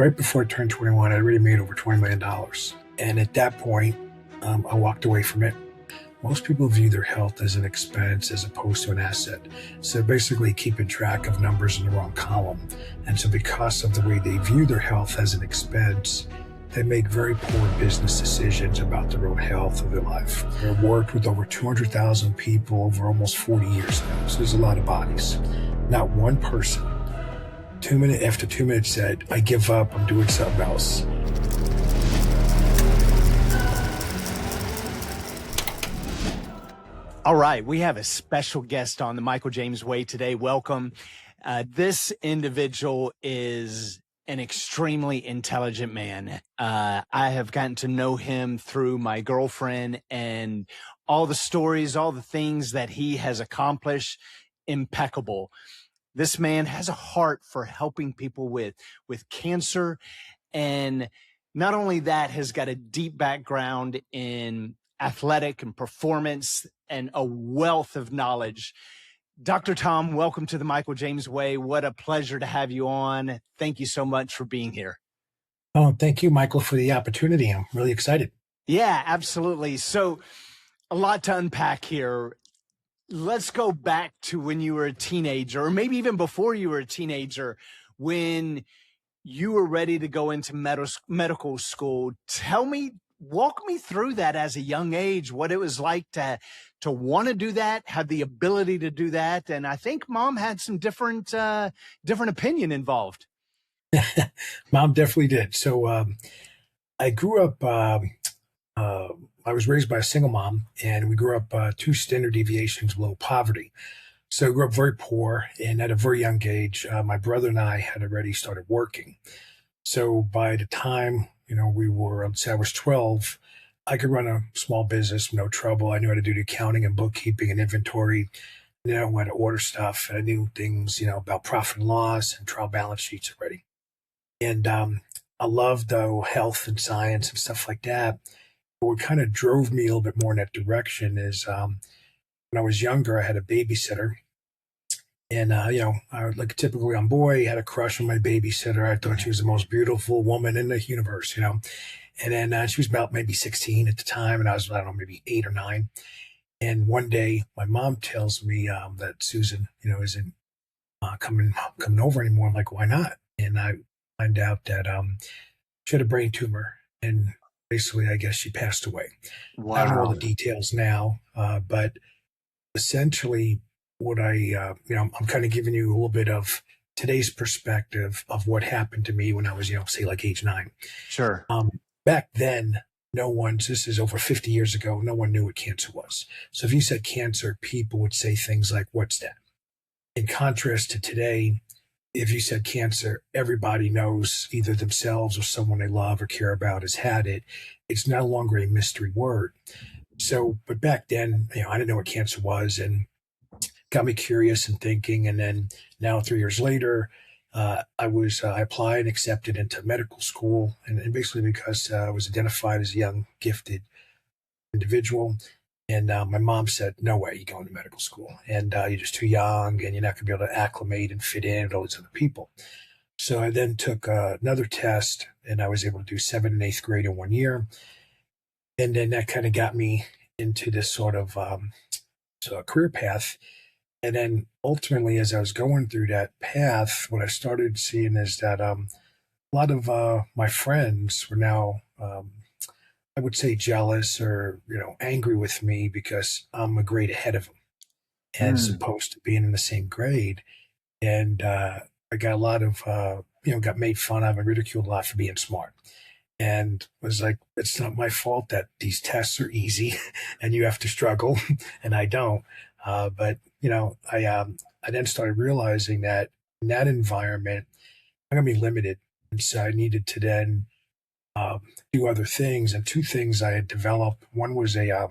right before I turned 21, I already made over $20 million. And at that point, I walked away from it. Most people view their health as an expense as opposed to an asset. So basically keeping track of numbers in the wrong column. And so because of the way they view their health as an expense, they make very poor business decisions about their own health of their life. I've worked with over 200,000 people over almost 40 years now. So there's a lot of bodies. Not one person, after 2 minutes said, I give up, I'm doing something else. All right, we have a special guest on the Michael James Way today. Welcome. This individual is an extremely intelligent man. I have gotten to know him through my girlfriend, and all the stories, all the things that he has accomplished, impeccable. This man has a heart for helping people with cancer, and not only that, has got a deep background in athletic and performance and a wealth of knowledge. Dr. Tom, welcome to the Michael James Way. What a pleasure to have you on. Thank you so much for being here. Oh, thank you, Michael, for the opportunity. I'm really excited. Yeah, absolutely. So a lot to unpack here. Let's go back to when you were a teenager, or maybe even before you were a teenager, when you were ready to go into medical school. Walk me through that as a young age, what it was like to want to do that, have the ability to do that. And I think Mom had some different opinion involved. Mom definitely did. So I grew up, I was raised by a single mom, and we grew up 2 standard deviations below poverty. So I grew up very poor, and at a very young age, my brother and I had already started working. So by the time let's say I was 12, I could run a small business, no trouble. I knew how to do the accounting and bookkeeping and inventory. I knew how to order stuff. And I knew things, about profit and loss and trial balance sheets already. And I loved health and science and stuff like that. But what kind of drove me a little bit more in that direction is when I was younger, I had a babysitter. And, I like a typical young boy, had a crush on my babysitter. I thought she was the most beautiful woman in the universe, And then she was about maybe 16 at the time, and I was, I don't know, maybe 8 or 9. And one day, my mom tells me that Susan, isn't coming over anymore. I'm like, why not? And I find out that she had a brain tumor, and basically, I guess she passed away. Wow. I don't know all the details now, but essentially, what I'm kind of giving you a little bit of today's perspective of what happened to me when I was, say like age 9. Sure. Back then, this is over 50 years ago, no one knew what cancer was. So if you said cancer, people would say things like, what's that? In contrast to today, if you said cancer, everybody knows either themselves or someone they love or care about has had it. It's no longer a mystery word. So, but back then, I didn't know what cancer was, and got me curious and thinking. And then now 3 years later, I applied and accepted into medical school. And basically because I was identified as a young, gifted individual. And my mom said, no way you go into medical school. And you're just too young, and you're not going to be able to acclimate and fit in with all these other people. So I then took another test, and I was able to do 7th and 8th grade in 1 year. And then that kind of got me into this sort of career path. And then ultimately, as I was going through that path, what I started seeing is that a lot of my friends were now, I would say, jealous or, angry with me because I'm a grade ahead of them as opposed to being in the same grade. And I got a lot of, got made fun of and ridiculed a lot for being smart. And was like, it's not my fault that these tests are easy and you have to struggle and I don't. But I then started realizing that in that environment, I'm going to be limited. And so I needed to then do other things. And 2 things I had developed. One was a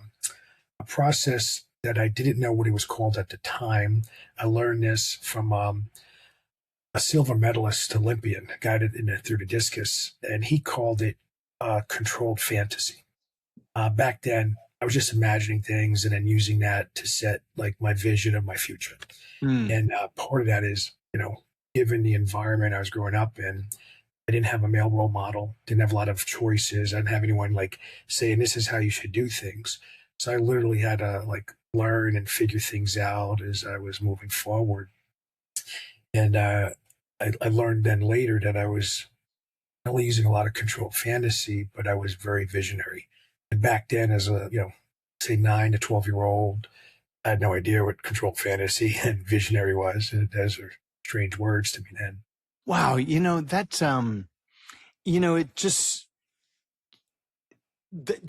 process that I didn't know what it was called at the time. I learned this from a silver medalist Olympian, a guy that threw the discus, and he called it controlled fantasy. Back then, I was just imagining things and then using that to set like my vision of my future. And part of that is, given the environment I was growing up in, I didn't have a male role model, didn't have a lot of choices. I didn't have anyone like saying, this is how you should do things. So I literally had to like learn and figure things out as I was moving forward. And I learned then later that I was not only using a lot of controlled fantasy, but I was very visionary. And back then, as a, say 9 to 12 year old, I had no idea what controlled fantasy and visionary was. And those are strange words to me then. Wow. That's, it just,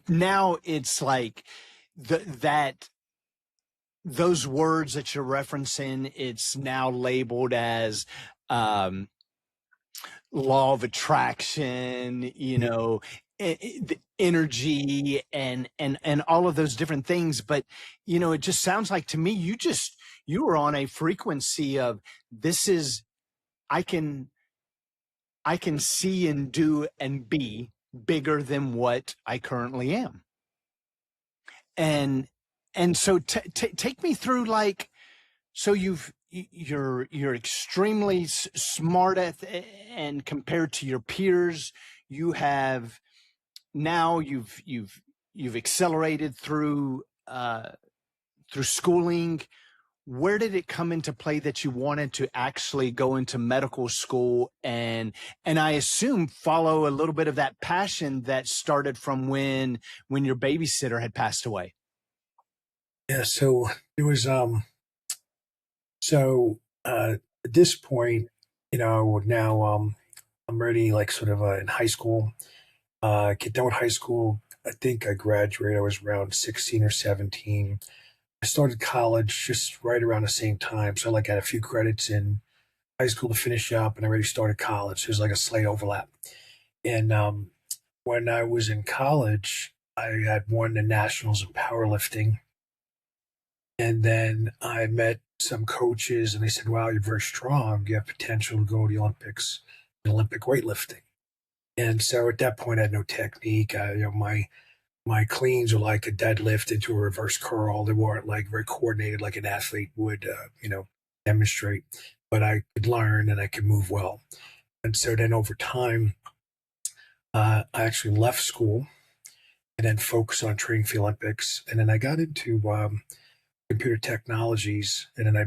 now it's like that those words that you're referencing, it's now labeled as um, law of attraction, the energy and all of those different things. But, it just sounds like to me, you were on a frequency of this is, I can see and do and be bigger than what I currently am. And so take me through, like, so you're extremely smart and compared to your peers, you have now you've accelerated through schooling. Where did it come into play that you wanted to actually go into medical school and I assume follow a little bit of that passion that started from when your babysitter had passed away? Yeah. So it was, at this point, now, I'm already like sort of in high school, get done with high school. I think I graduated, I was around 16 or 17. I started college just right around the same time. So I like had a few credits in high school to finish up and I already started college. There's like a slight overlap. And when I was in college, I had won the nationals in powerlifting. And then I met some coaches and they said, wow, you're very strong. You have potential to go to the Olympics in Olympic weightlifting. And so at that point, I had no technique. My cleans were like a deadlift into a reverse curl. They weren't like very coordinated like an athlete would, demonstrate. But I could learn and I could move well. And so then over time, I actually left school and then focused on training for the Olympics. And then I got into computer technologies, and then I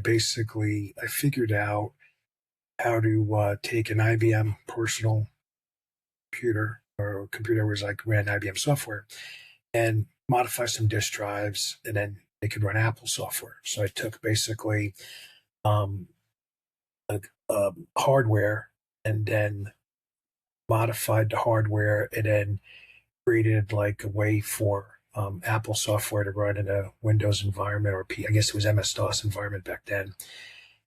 figured out how to take an IBM personal computer or a computer was like ran IBM software and modify some disk drives, and then they could run Apple software. So I took basically um, hardware and then modified the hardware and then created like a way for Apple software to run in a Windows environment or I guess it was MS-DOS environment back then.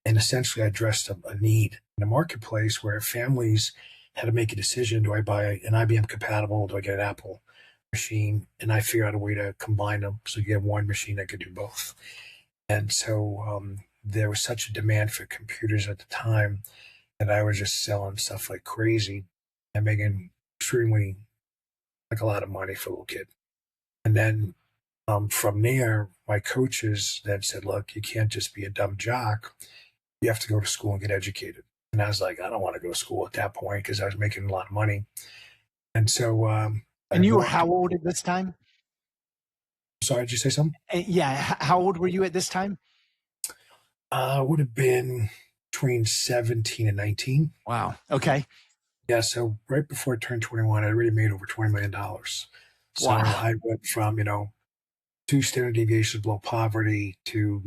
And essentially, I addressed a need in a marketplace where families had to make a decision: do I buy an IBM compatible? Do I get an Apple machine? And I figured out a way to combine them so you get one machine that could do both. And so there was such a demand for computers at the time that I was just selling stuff like crazy and making extremely like a lot of money for a little kid. And then from there, my coaches then said, look, you can't just be a dumb jock. You have to go to school and get educated. And I was like, I don't want to go to school at that point because I was making a lot of money. And so And you were how old at this time? Sorry, did you say something? Yeah. How old were you at this time? I would have been between 17 and 19. Wow. Okay. Yeah. So right before I turned 21, I already made over $20 million. So wow. I went from, 2 standard deviations below poverty to,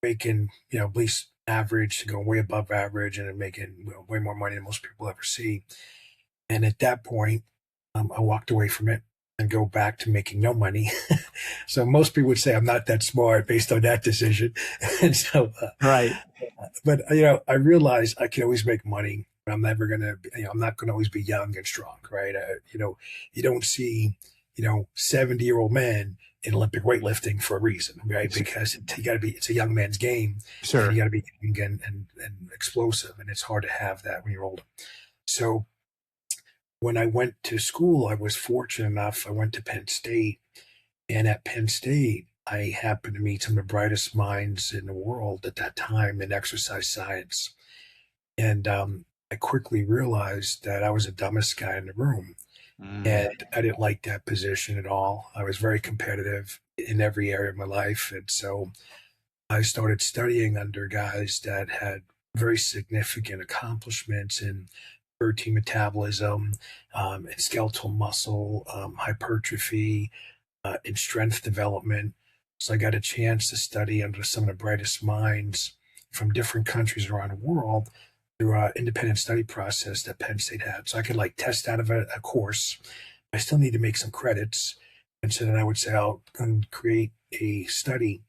making, at least average to go way above average and then making way more money than most people ever see. And at that point, I walked away from it and go back to making no money. So most people would say I'm not that smart based on that decision. And so, right. But I realized I can always make money. I'm never gonna, I'm not gonna always be young and strong, right? You don't see, 70-year-old men in Olympic weightlifting for a reason, right? Because it's a young man's game. Sure. And you got to be young and explosive, and it's hard to have that when you're older. So when I went to school, I was fortunate enough. I went to Penn State, and at Penn State, I happened to meet some of the brightest minds in the world at that time in exercise science. And I I quickly realized that I was the dumbest guy in the room. Mm. And I didn't like that position at all. I was very competitive in every area of my life. And so I started studying under guys that had very significant accomplishments in protein metabolism, and skeletal muscle hypertrophy, and strength development. So I got a chance to study under some of the brightest minds from different countries around the world through an independent study process that Penn State had. So I could like test out of a course. I still need to make some credits. And so then I would say I'll create a study,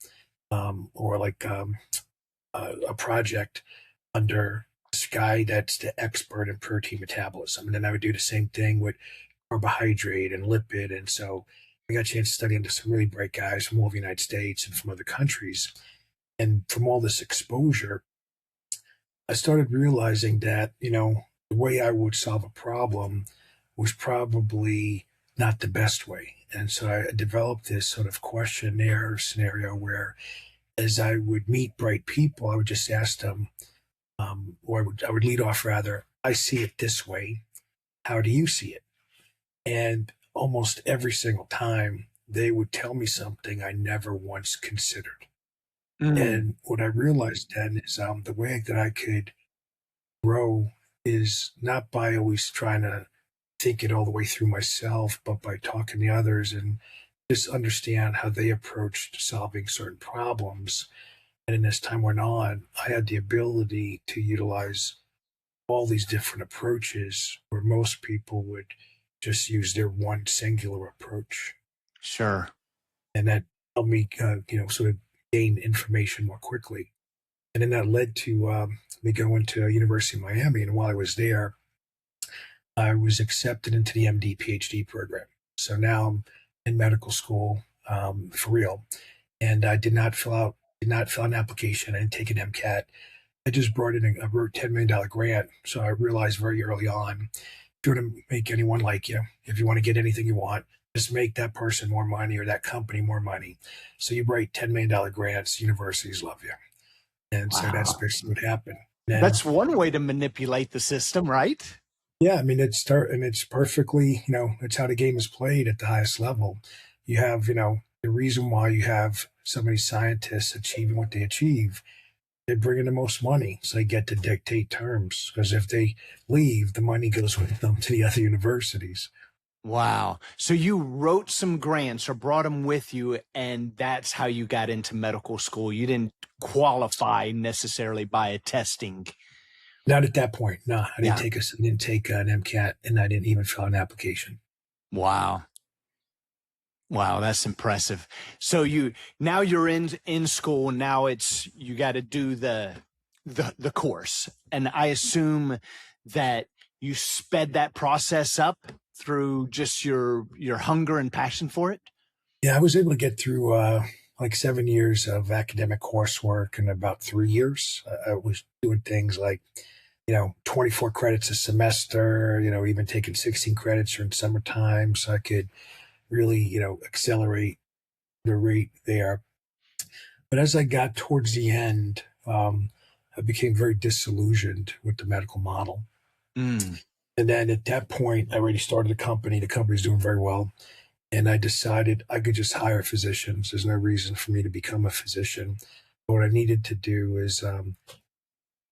or like a project under this guy that's the expert in protein metabolism. And then I would do the same thing with carbohydrate and lipid. And so I got a chance to study under some really bright guys from all over the United States and from other countries. And from all this exposure, I started realizing that, the way I would solve a problem was probably not the best way. And so I developed this sort of questionnaire scenario where, as I would meet bright people, I would just ask them, or I would lead off rather, I see it this way. How do you see it? And almost every single time, they would tell me something I never once considered. Mm. And what I realized then is the way that I could grow is not by always trying to think it all the way through myself, but by talking to others and just understand how they approached solving certain problems. And as time went on, I had the ability to utilize all these different approaches where most people would just use their one singular approach. Sure. And that helped me, sort of gain information more quickly. And then that led to me going to University of Miami. And while I was there, I was accepted into the MD PhD program. So now I'm in medical school, for real. And I did not fill out an application. I didn't take an MCAT. I just brought in a $10 million grant. So I realized very early on, if you want to make anyone like you, if you want to get anything you want, just make that person more money or that company more money. So you write $10 million grants, universities love you. And so that's Wow. basically what happened. And That's one way to manipulate the system, right? yeah, I mean, it's perfectly, it's how the game is played at the highest level. You have, the reason why you have so many scientists achieving what they achieve. They bring in the most money, so they get to dictate terms. Because if they leave, the money goes with them to the other universities. Wow. So you wrote some grants or brought them with you, and that's how you got into medical school. You didn't qualify necessarily by a testing. Not at that point. No, I didn't Yeah. take an MCAT, and I didn't even fill out an application. Wow. Wow, that's impressive. So now you're in school. Now you got to do the course, and I assume that you sped that process up through just your hunger and passion for it. Yeah, I was able to get through like 7 years of academic coursework in about 3 years. I was doing things like, 24 credits a semester, even taking 16 credits during summertime so I could really, accelerate the rate there. But as I got towards the end, I became very disillusioned with the medical model. Mm. And then at that point, I already started a company. The company's doing very well. And I decided I could just hire physicians. There's no reason for me to become a physician. What I needed to do is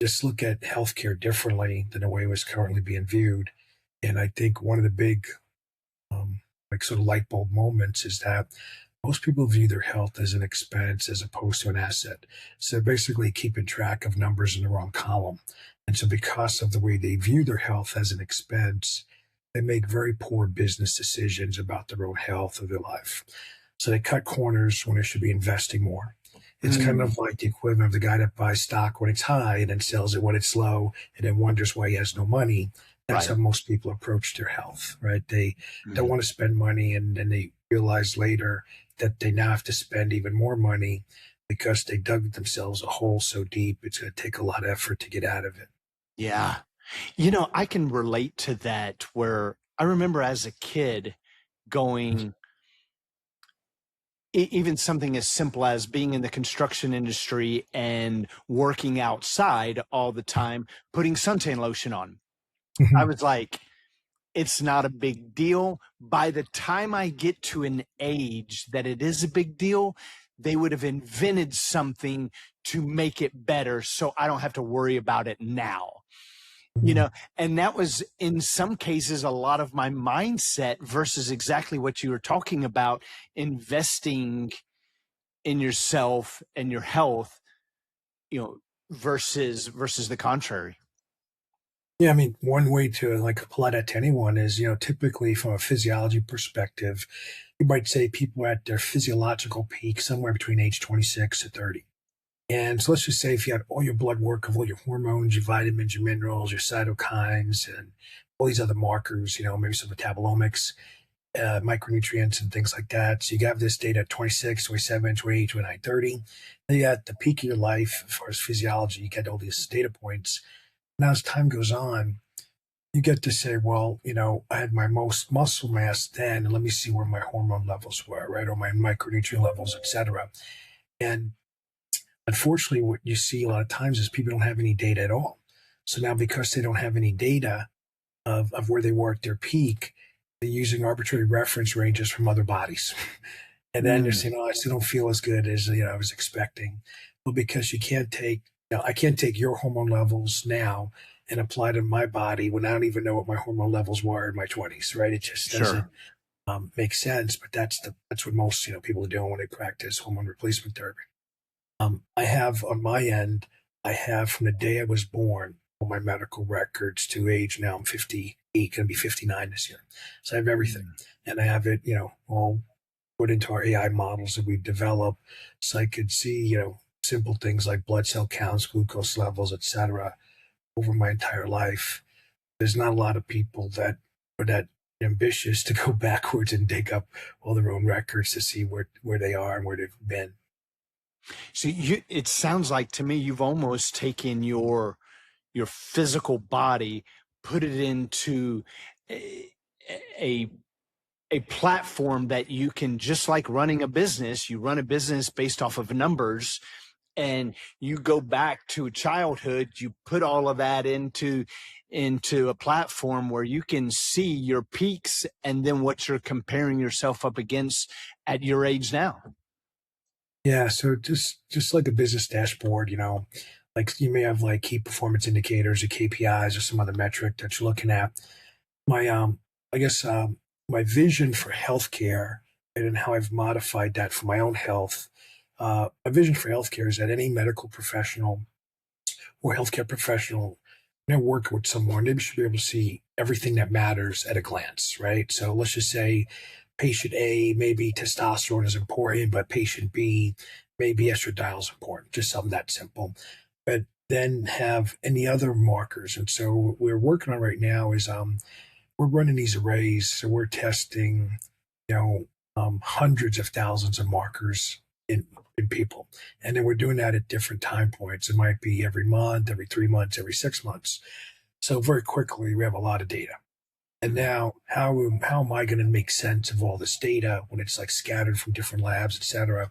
just look at healthcare differently than the way it was currently being viewed. And I think one of the big, like sort of light bulb moments is that most people view their health as an expense as opposed to an asset. So basically keeping track of numbers in the wrong column. And so because of the way they view their health as an expense, they make very poor business decisions about their own health of their life. So they cut corners when they should be investing more. It's kind Mm. of like the equivalent of the guy that buys stock when it's high and then sells it when it's low and then wonders why he has no money. That's Right. how most people approach their health, right? They don't Mm. want to spend money and then they realize later that they now have to spend even more money because they dug themselves a hole so deep, it's going to take a lot of effort to get out of it. Yeah. I can relate to that where I remember as a kid going, even something as simple as being in the construction industry and working outside all the time, putting suntan lotion on. I was like, it's not a big deal. By the time I get to an age that it is a big deal, they would have invented something to make it better so I don't have to worry about it now. And that was in some cases a lot of my mindset versus exactly what you were talking about, investing in yourself and your health, versus the contrary. Yeah, I mean, one way to like apply that to anyone is, typically from a physiology perspective, you might say people are at their physiological peak somewhere between age 26 to 30. And so let's just say if you had all your blood work of all your hormones, your vitamins, your minerals, your cytokines, and all these other markers, maybe some metabolomics, micronutrients and things like that. So you have this data at 26, 27, 28, 29, 30. Then you at the peak of your life, as far as physiology, you get all these data points. Now, as time goes on, you get to say, well, I had my most muscle mass then, and let me see where my hormone levels were, right? Or my micronutrient levels, et cetera. And unfortunately, what you see a lot of times is people don't have any data at all. So now, because they don't have any data of where they were at their peak, they're using arbitrary reference ranges from other bodies. And then they're saying, oh, I still don't feel as good as I was expecting. Well, because you can't take, I can't take your hormone levels now and apply to my body when I don't even know what my hormone levels were in my 20s, right? It just doesn't make sense. But that's what most people are doing when they practice hormone replacement therapy. I have on my end, I have from the day I was born, all my medical records to age now. I'm 58, going to be 59 this year. So I have everything. And I have it, all put into our AI models that we've developed. So I could see, simple things like blood cell counts, glucose levels, et cetera, over my entire life. There's not a lot of people that are that ambitious to go backwards and dig up all their own records to see where they are and where they've been. So it sounds like to me you've almost taken your physical body, put it into a platform that you can, just like running a business, you run a business based off of numbers, and you go back to childhood, you put all of that into a platform where you can see your peaks and then what you're comparing yourself up against at your age now. Yeah, so just like a business dashboard, like you may have like key performance indicators or KPIs or some other metric that you're looking at. My I guess my vision for healthcare and how I've modified that for my own health. My vision for healthcare is that any medical professional or healthcare professional, working with someone, they should be able to see everything that matters at a glance, right? So let's just say patient A, maybe testosterone is important, but patient B, maybe estradiol is important, just something that simple. But then have any other markers. And so what we're working on right now is we're running these arrays. So we're testing, hundreds of thousands of markers in people. And then we're doing that at different time points. It might be every month, every 3 months, every 6 months. So very quickly, we have a lot of data. And now, how am I going to make sense of all this data when it's like scattered from different labs, et cetera?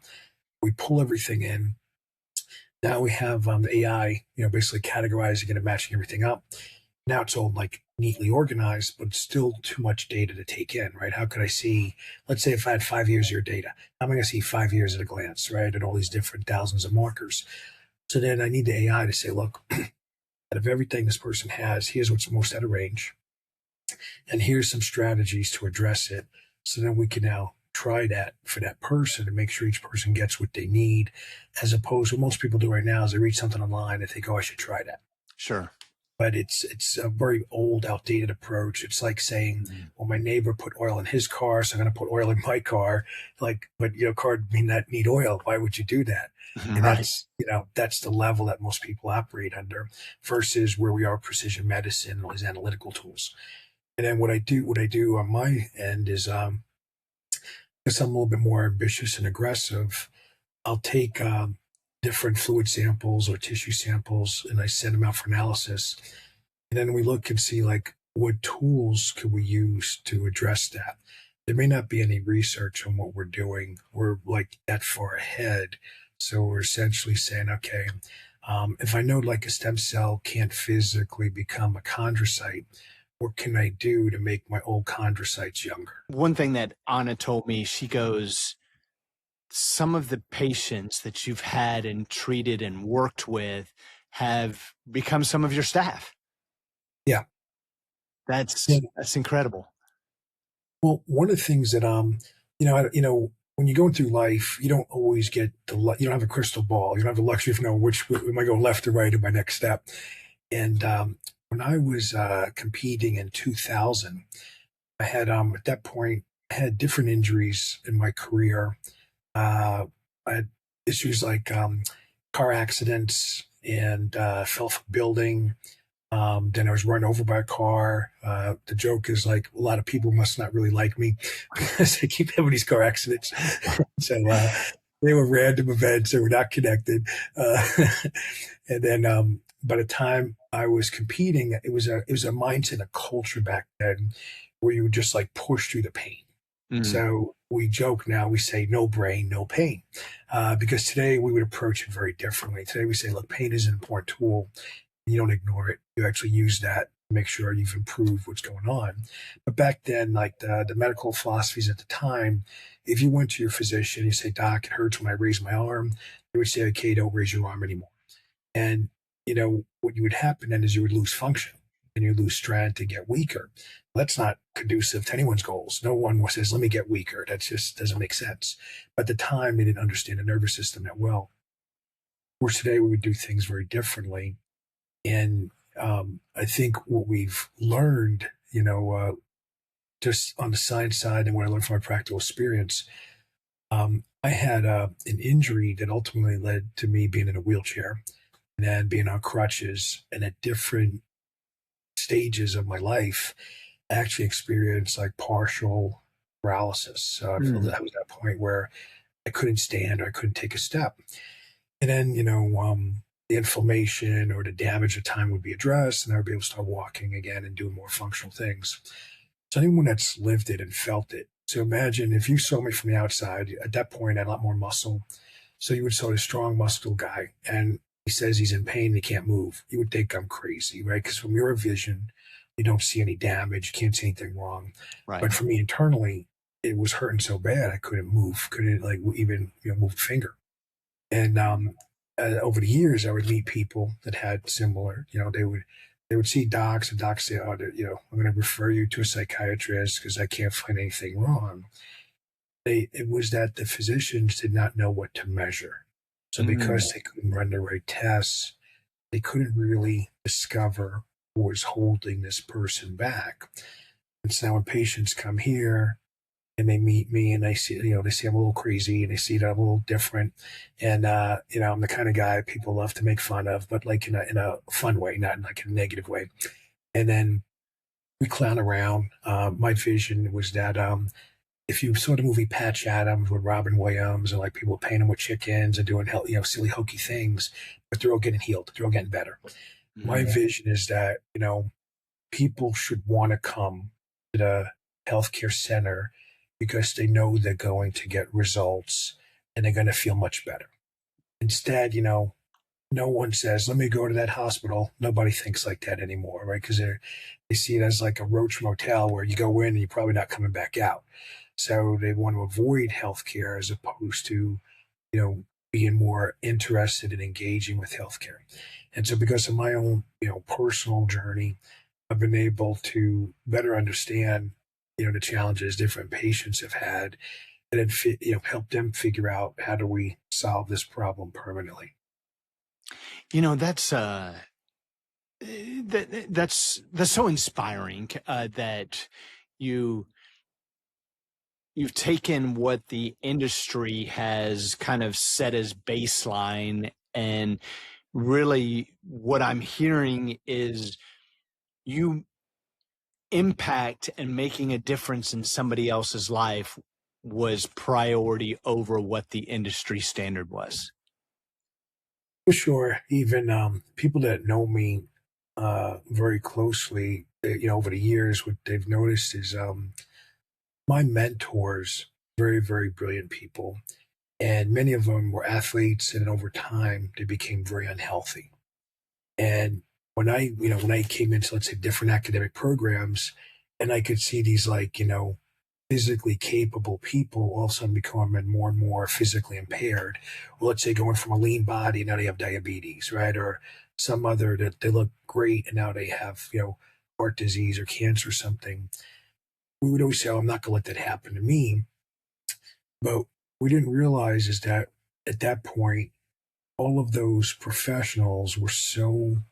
We pull everything in. Now we have the AI, basically categorizing it and matching everything up. Now it's all like neatly organized, but still too much data to take in, right? How could I see, let's say if I had 5 years of your data, how am I going to see 5 years at a glance, right? And all these different thousands of markers. So then I need the AI to say, look, out of everything this person has, here's what's most out of range. And here's some strategies to address it. So then we can now try that for that person and make sure each person gets what they need, as opposed to what most people do right now is they read something online and think, oh, I should try that. Sure. But it's a very old, outdated approach. It's like saying, well, my neighbor put oil in his car, so I'm going to put oil in my car. Like, but car need oil. Why would you do that? And Right. that's the level that most people operate under versus where we are precision medicine and all these analytical tools. And then what I do on my end is, because I'm a little bit more ambitious and aggressive, I'll take different fluid samples or tissue samples and I send them out for analysis. And then we look and see like what tools could we use to address that. There may not be any research on what we're doing. We're like that far ahead. So we're essentially saying, okay, if I know like a stem cell can't physically become a chondrocyte, what can I do to make my old chondrocytes younger? One thing that Anna told me, she goes, some of the patients that you've had and treated and worked with have become some of your staff. Yeah. That's incredible. Well, one of the things that when you're going through life, you don't always get you don't have a crystal ball. You don't have the luxury of knowing which am I going left or right in my next step. And when I was competing in 2000, I had at that point I had different injuries in my career. I had issues like car accidents and fell off a building. Then I was run over by a car. The joke is like a lot of people must not really like me because I keep having these car accidents. So they were random events; they were not connected. Uh, and then by the time I was competing, it was a mindset, a culture back then where you would just like push through the pain. Mm, So we joke now, we say no brain, no pain. Because today we would approach it very differently. Today we say, look, pain is an important tool. You don't ignore it. You actually use that to make sure you've improved what's going on. But back then, like the medical philosophies at the time, if you went to your physician, you say, Doc, it hurts when I raise my arm, they would say, okay, don't raise your arm anymore. And, what would happen then is you would lose function and you lose strength and get weaker. Well, that's not conducive to anyone's goals. No one says, let me get weaker. That just doesn't make sense. But at the time, they didn't understand the nervous system that well. Whereas today, we would do things very differently. And I think what we've learned, just on the science side and what I learned from my practical experience, I had an injury that ultimately led to me being in a wheelchair and then being on crutches. And at different stages of my life, I actually experienced like partial paralysis. So I feel mm. that was that point where I couldn't stand or I couldn't take a step. And then, the inflammation or the damage of time would be addressed, and I would be able to start walking again and doing more functional things. So anyone that's lived it and felt it. So imagine if you saw me from the outside, at that point, I had a lot more muscle. So you would saw a strong, muscular guy, and he says he's in pain, he can't move. You would think I'm crazy, right? Because from your vision, you don't see any damage, you can't see anything wrong. Right. But for me internally, it was hurting so bad I couldn't move, couldn't like even move a finger. And over the years, I would meet people that had similar. They would see docs, and docs say, "Oh, I'm going to refer you to a psychiatrist because I can't find anything wrong." It was that the physicians did not know what to measure, so Mm. because they couldn't run the right tests, they couldn't really discover what was holding this person back. And so now when patients come here and they meet me and they see I'm a little crazy and they see that I'm a little different. And, I'm the kind of guy people love to make fun of, but like in a fun way, not in like a negative way. And then we clown around. My vision was that, if you saw the movie Patch Adams with Robin Williams and like people painting with chickens and doing, silly hokey things, but they're all getting healed. They're all getting better. My Mm. vision is that, people should want to come to the healthcare center because they know they're going to get results and they're going to feel much better. Instead, no one says, let me go to that hospital. Nobody thinks like that anymore, right? Because they see it as like a roach motel where you go in and you're probably not coming back out. So they want to avoid healthcare as opposed to, being more interested in engaging with healthcare. And so because of my own, personal journey, I've been able to better understand, the challenges different patients have had, and then help them figure out how do we solve this problem permanently. That's that's so inspiring that you you've taken what the industry has kind of set as baseline, and really what I'm hearing is you impact and making a difference in somebody else's life was priority over what the industry standard was. For sure, even people that know me very closely, over the years, what they've noticed is my mentors, very, very brilliant people, and many of them were athletes, and over time, they became very unhealthy. And when I came into, let's say, different academic programs, and I could see these like, physically capable people all of a sudden becoming more and more physically impaired. Or let's say going from a lean body, now they have diabetes, right? Or some other that they look great and now they have, heart disease or cancer or something. We would always say, oh, I'm not going to let that happen to me. But we didn't realize is that at that point, all of those professionals were so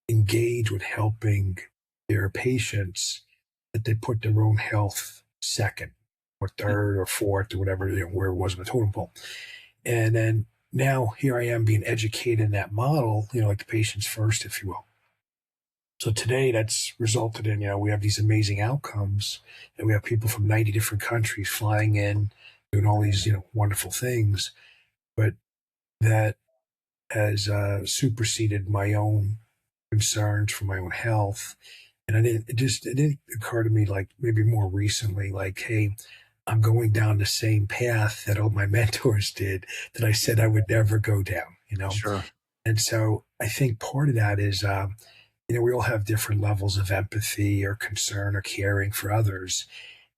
engaged with helping their patients that they put their own health second or third or fourth or whatever, where it was in the totem pole. And then now here I am being educated in that model, like the patient's first, if you will. So today that's resulted in, we have these amazing outcomes, and we have people from 90 different countries flying in, doing all these, wonderful things. But that has superseded my own concerns for my own health. And it didn't occur to me like maybe more recently, like, hey, I'm going down the same path that all my mentors did that I said I would never go down. Sure. And so I think part of that is, we all have different levels of empathy or concern or caring for others.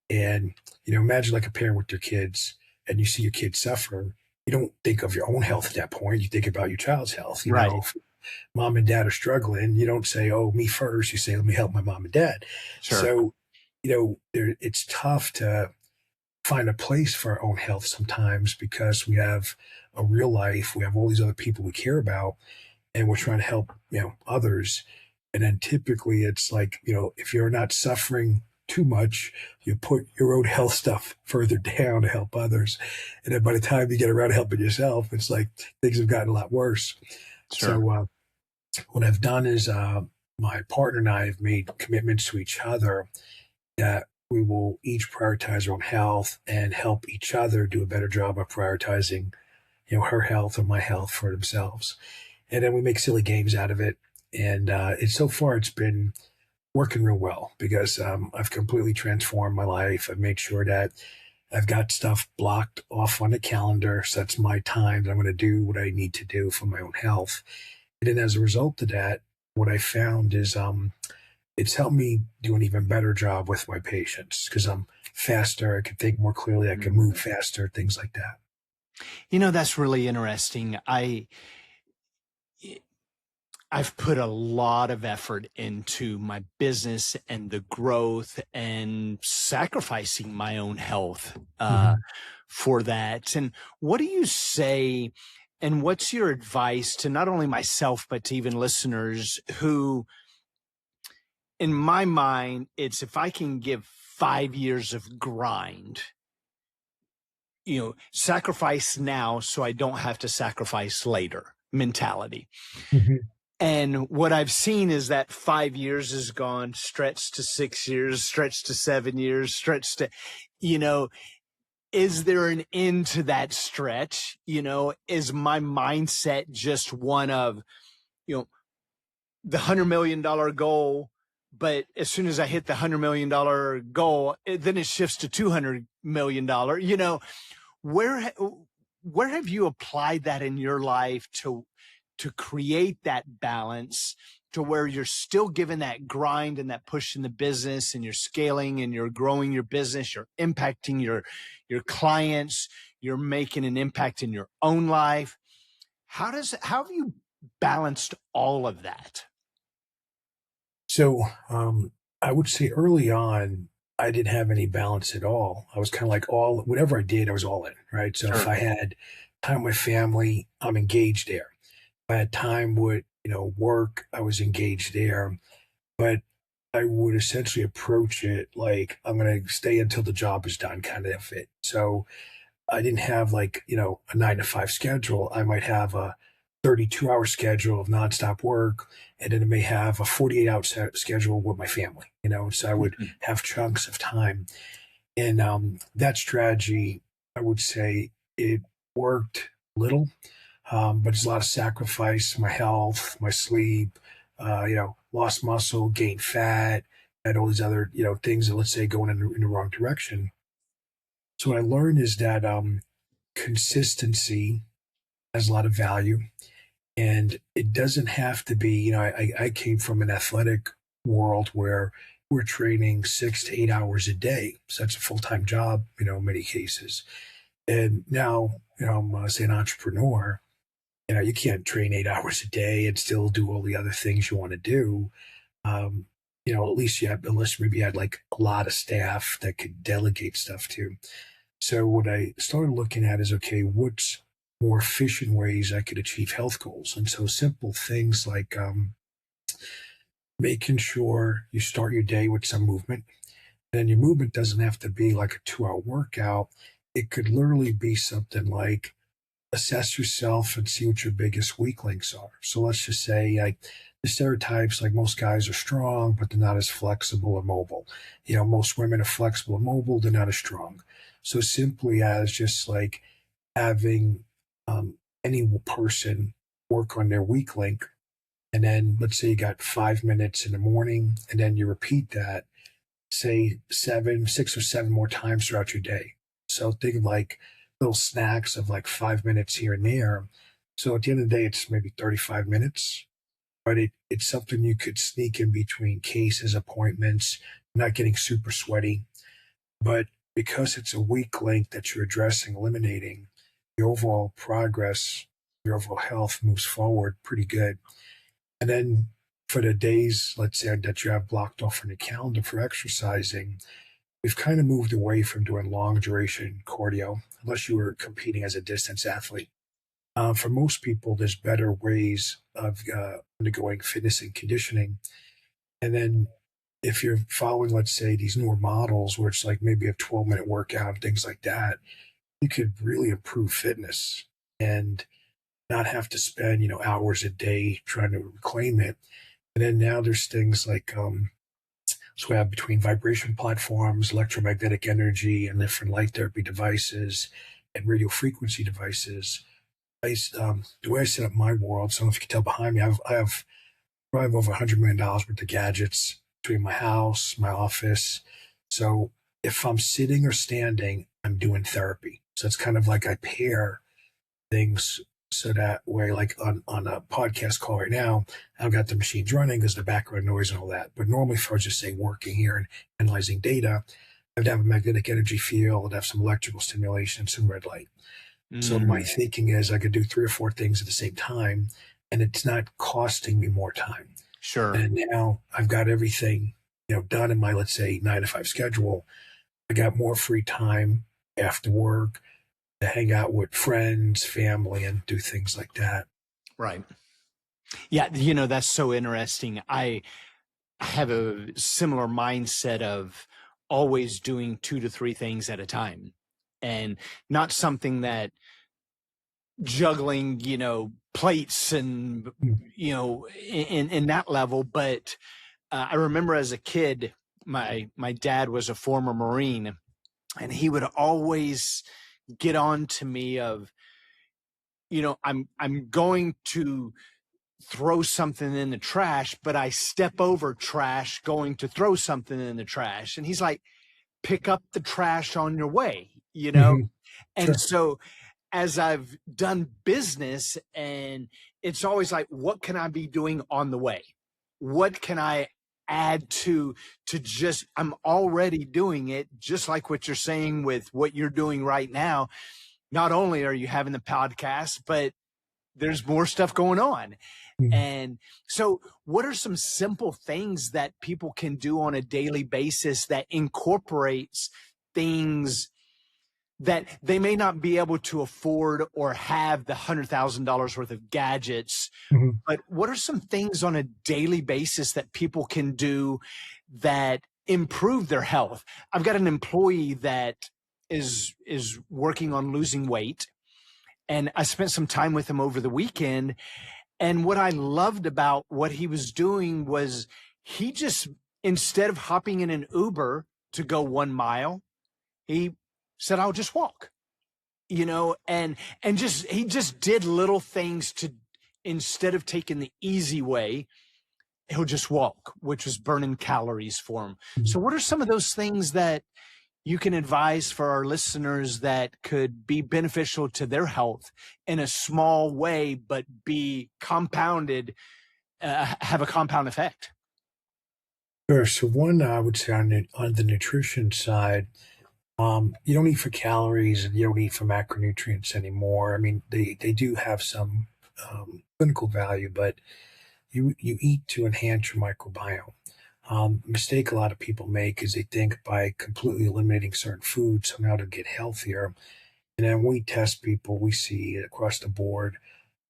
And, imagine like a parent with their kids and you see your kids suffer. You don't think of your own health at that point. You think about your child's health. Right. If mom and dad are struggling, you don't say, oh, me first. You say, let me help my mom and dad. Sure. So, it's tough to find a place for our own health sometimes because we have a real life. We have all these other people we care about and we're trying to help, others. And then typically it's like, if you're not suffering too much, you put your own health stuff further down to help others. And then by the time you get around to helping yourself, it's like things have gotten a lot worse. Sure. So what I've done is my partner and I have made commitments to each other that we will each prioritize our own health and help each other do a better job of prioritizing, her health or my health for themselves. And then we make silly games out of it. And so far it's been working real well because I've completely transformed my life. I've made sure that I've got stuff blocked off on the calendar. So that's my time that I'm going to do what I need to do for my own health. And then as a result of that, what I found is it's helped me do an even better job with my patients because I'm faster. I can think more clearly. I can move faster, things like that. That's really interesting. I've put a lot of effort into my business and the growth and sacrificing my own health for that. And what do you say, and what's your advice to not only myself, but to even listeners who, in my mind, it's if I can give 5 years of grind, sacrifice now so I don't have to sacrifice later mentality. Mm-hmm. And what I've seen is that 5 years is gone, stretched to 6 years, stretched to 7 years, stretched to, is there an end to that stretch? Is my mindset just one of, the $100 million goal, but as soon as I hit the $100 million goal, then it shifts to $200 million. Where have you applied that in your life to create that balance to where you're still giving that grind and that push in the business and you're scaling and you're growing your business, you're impacting your clients, you're making an impact in your own life. How have you balanced all of that? So I would say early on, I didn't have any balance at all. I was kind of like whatever I did, I was all in, right? So if I had time with my family, I'm engaged there. If I had time with, work, I was engaged there. But I would essentially approach it like I'm going to stay until the job is done kind of it. So I didn't have like, a 9 to 5 schedule. I might have a 32-hour schedule of nonstop work, and then I may have a 48-hour schedule with my family, so I would have chunks of time. And that strategy, I would say it worked little, but it's a lot of sacrifice, my health, my sleep, lost muscle, gained fat, and all these other, things that, let's say, going in the wrong direction. So what I learned is that consistency has a lot of value. And it doesn't have to be, I came from an athletic world where we're training 6 to 8 hours a day. So that's a full-time job, in many cases. And now, I'm say an entrepreneur, you can't train 8 hours a day and still do all the other things you want to do. Um, at least unless maybe you had like a lot of staff that could delegate stuff to. So what I started looking at is, okay, what's more efficient ways I could achieve health goals? And so simple things like making sure you start your day with some movement. And your movement doesn't have to be like a 2 hour workout. It could literally be something like assess yourself and see what your biggest weak links are. So let's just say like the stereotypes, like most guys are strong, but they're not as flexible or mobile. Most women are flexible and mobile, they're not as strong. So simply as just like having any person work on their weak link. And then let's say you got 5 minutes in the morning, and then you repeat that, say 6 or 7 more times throughout your day. So think of like little snacks of like 5 minutes here and there. So at the end of the day, it's maybe 35 minutes, but it's something you could sneak in between cases, appointments, not getting super sweaty. But because it's a weak link that you're addressing, eliminating, your overall progress, your overall health moves forward pretty good. And then for the days, let's say that you have blocked off in the calendar for exercising, we've kind of moved away from doing long duration cardio, unless you were competing as a distance athlete. For most people, there's better ways of undergoing fitness and conditioning. And then if you're following, let's say, these newer models where it's like maybe a 12-minute workout, things like that, you could really improve fitness and not have to spend, hours a day trying to reclaim it. And then now there's things like, so we have between vibration platforms, electromagnetic energy, and different light therapy devices and radio frequency devices. The way I set up my world, so if you can tell behind me, I have probably over $100 million worth of gadgets between my house, my office. So if I'm sitting or standing, I'm doing therapy. So it's kind of like I pair things so that way, like on a podcast call right now, I've got the machines running because the background noise and all that. But normally, if I was just say working here and analyzing data, I'd have a magnetic energy field, I'd have some electrical stimulation, some red light. So my thinking is I could do 3 or 4 things at the same time, and it's not costing me more time. Sure. And now I've got everything, done in my, let's say, 9 to 5 schedule. I got more free time after work to hang out with friends, family, and do things like that. Right. Yeah. That's so interesting. I have a similar mindset of always doing 2 to 3 things at a time, and not something that juggling, plates and, in that level. But I remember as a kid, my dad was a former Marine, and he would always get on to me of, I'm going to throw something in the trash, but I step over trash going to throw something in the trash. And he's like, pick up the trash on your way, Mm-hmm. And Sure. so as I've done business, and it's always like, what can I be doing on the way? What can I add to just, I'm already doing it, just like what you're saying with what you're doing right now. Not only are you having the podcast, but there's more stuff going on. Mm-hmm. And so what are some simple things that people can do on a daily basis that incorporates things that they may not be able to afford or have the $100,000 worth of gadgets, Mm-hmm. but what are some things on a daily basis that people can do that improve their health? I've got an employee that is working on losing weight, and I spent some time with him over the weekend. And what I loved about what he was doing was he just, instead of hopping in an Uber to go 1 mile, he said, I'll just walk, and just, he just did little things to, instead of taking the easy way, he'll just walk, which was burning calories for him. Mm-hmm. So what are some of those things that you can advise for our listeners that could be beneficial to their health in a small way, but be compounded, have a compound effect? Sure. So one, I would say on the nutrition side, you don't eat for calories and you don't eat for macronutrients anymore. I mean, they do have some clinical value, but you eat to enhance your microbiome. Mistake a lot of people make is they think by completely eliminating certain foods somehow to get healthier. And then when we test people, we see across the board.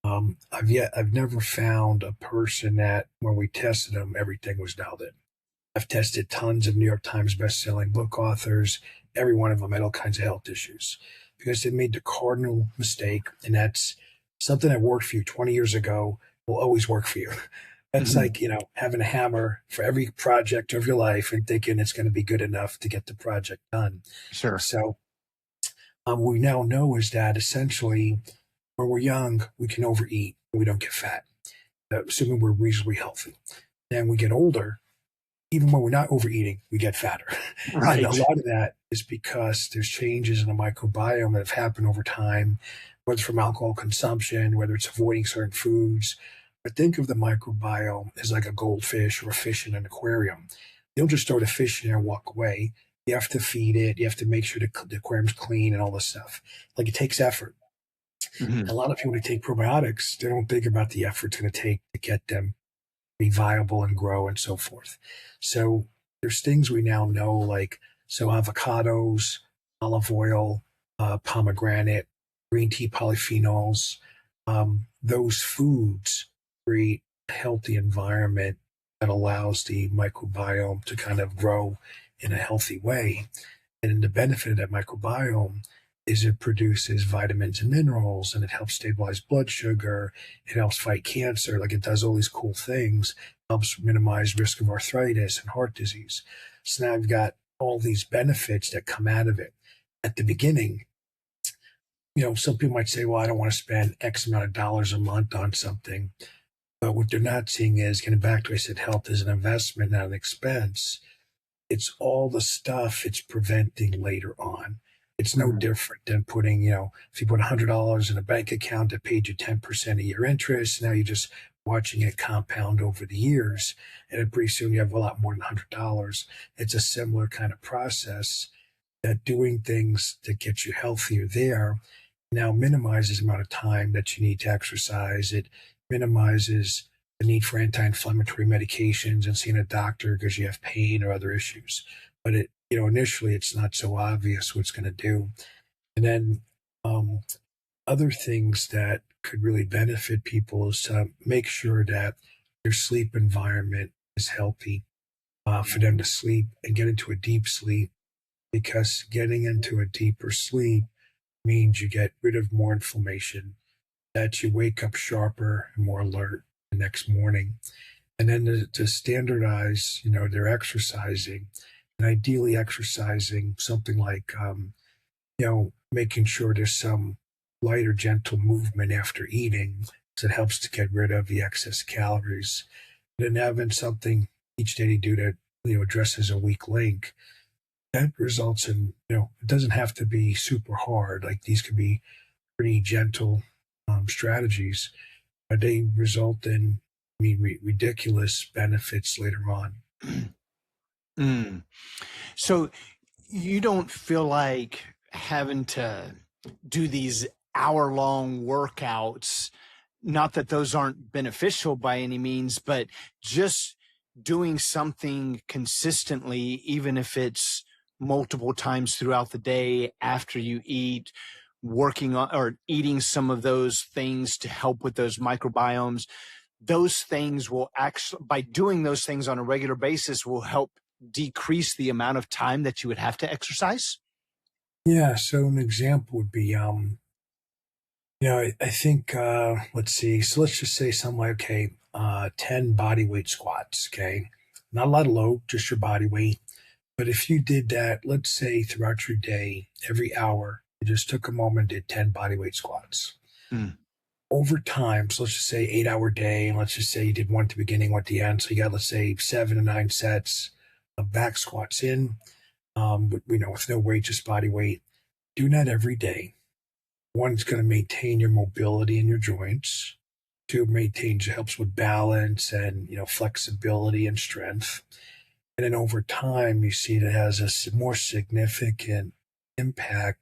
I've never found a person that when we tested them, everything was dialed in. I've tested tons of New York Times best-selling book authors. Every one of them had all kinds of health issues because they made the cardinal mistake, and that's something that worked for you 20 years ago will always work for you. That's Mhm. like, having a hammer for every project of your life and thinking it's going to be good enough to get the project done. Sure. So, we now know is that essentially when we're young, we can overeat and we don't get fat, assuming we're reasonably healthy. Then we get older, even when we're not overeating, we get fatter. And a Right. lot of that is because there's changes in the microbiome that have happened over time, whether it's from alcohol consumption, whether it's avoiding certain foods. But think of the microbiome as like a goldfish or a fish in an aquarium. You don't just throw the fish in there and walk away. You have to feed it. You have to make sure the aquarium's clean and all this stuff. Like it takes effort. Mhm. A lot of people who take probiotics, they don't think about the effort it's going to take to get them be viable and grow and so forth. So there's things we now know like so avocados, olive oil, pomegranate, green tea polyphenols. Those foods create a healthy environment that allows the microbiome to kind of grow in a healthy way. And the benefit of that microbiome is it produces vitamins and minerals and it helps stabilize blood sugar. It helps fight cancer. Like it does all these cool things, helps minimize risk of arthritis and heart disease. So now I've got all these benefits that come out of it. At the beginning, some people might say, well, I don't want to spend X amount of dollars a month on something. But what they're not seeing is getting back to, I said, health is an investment, not an expense. It's all the stuff it's preventing later on. It's no Mhm. different than putting, if you put $100 in a bank account that paid you 10% of your interest, now you're just watching it compound over the years. And then pretty soon you have a lot more than $100. It's a similar kind of process that doing things that get you healthier there now minimizes the amount of time that you need to exercise. It minimizes the need for anti-inflammatory medications and seeing a doctor because you have pain or other issues. But initially it's not so obvious what it's going to do. And then um, other things that could really benefit people is to make sure that their sleep environment is healthy for them to sleep and get into a deep sleep because getting into a deeper sleep means you get rid of more inflammation, that you wake up sharper and more alert the next morning. And then to standardize, their exercising and ideally exercising something like, making sure there's some light or gentle movement after eating. So it helps to get rid of the excess calories. And then having something each day to do that, addresses a weak link that results in, it doesn't have to be super hard. Like these could be pretty gentle strategies, but they result in, ridiculous benefits later on. Mm. So you don't feel like having to do these hour-long workouts, not that those aren't beneficial by any means, but just doing something consistently, even if it's multiple times throughout the day after you eat, working on or eating some of those things to help with those microbiomes, those things will actually, by doing those things on a regular basis, will help decrease the amount of time that you would have to exercise. Yeah. So an example would be, I think, let's see. So let's just say something like, okay, 10 body weight squats. Okay. Not a lot of load, just your body weight. But if you did that, let's say throughout your day, every hour, you just took a moment, did 10 body weight squats. Mm. Over time, so let's just say 8 hour day, and let's just say you did one at the beginning, one at the end. So you got, let's say, 7 to 9 sets of back squats in. but, with no weight, just body weight. Do that every day. One, it's going to maintain your mobility in your joints. Two, helps with balance and, flexibility and strength. And then over time, you see that it has a more significant impact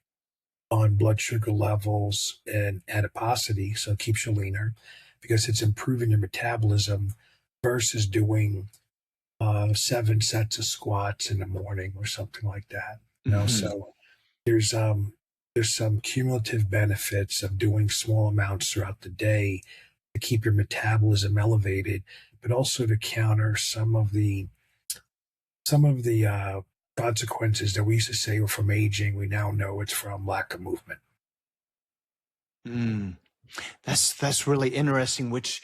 on blood sugar levels and adiposity. So it keeps you leaner because it's improving your metabolism versus doing 7 sets of squats in the morning or something like that. So there's some cumulative benefits of doing small amounts throughout the day to keep your metabolism elevated, but also to counter some of the consequences that we used to say were from aging. We now know it's from lack of movement. Mm. That's really interesting, which,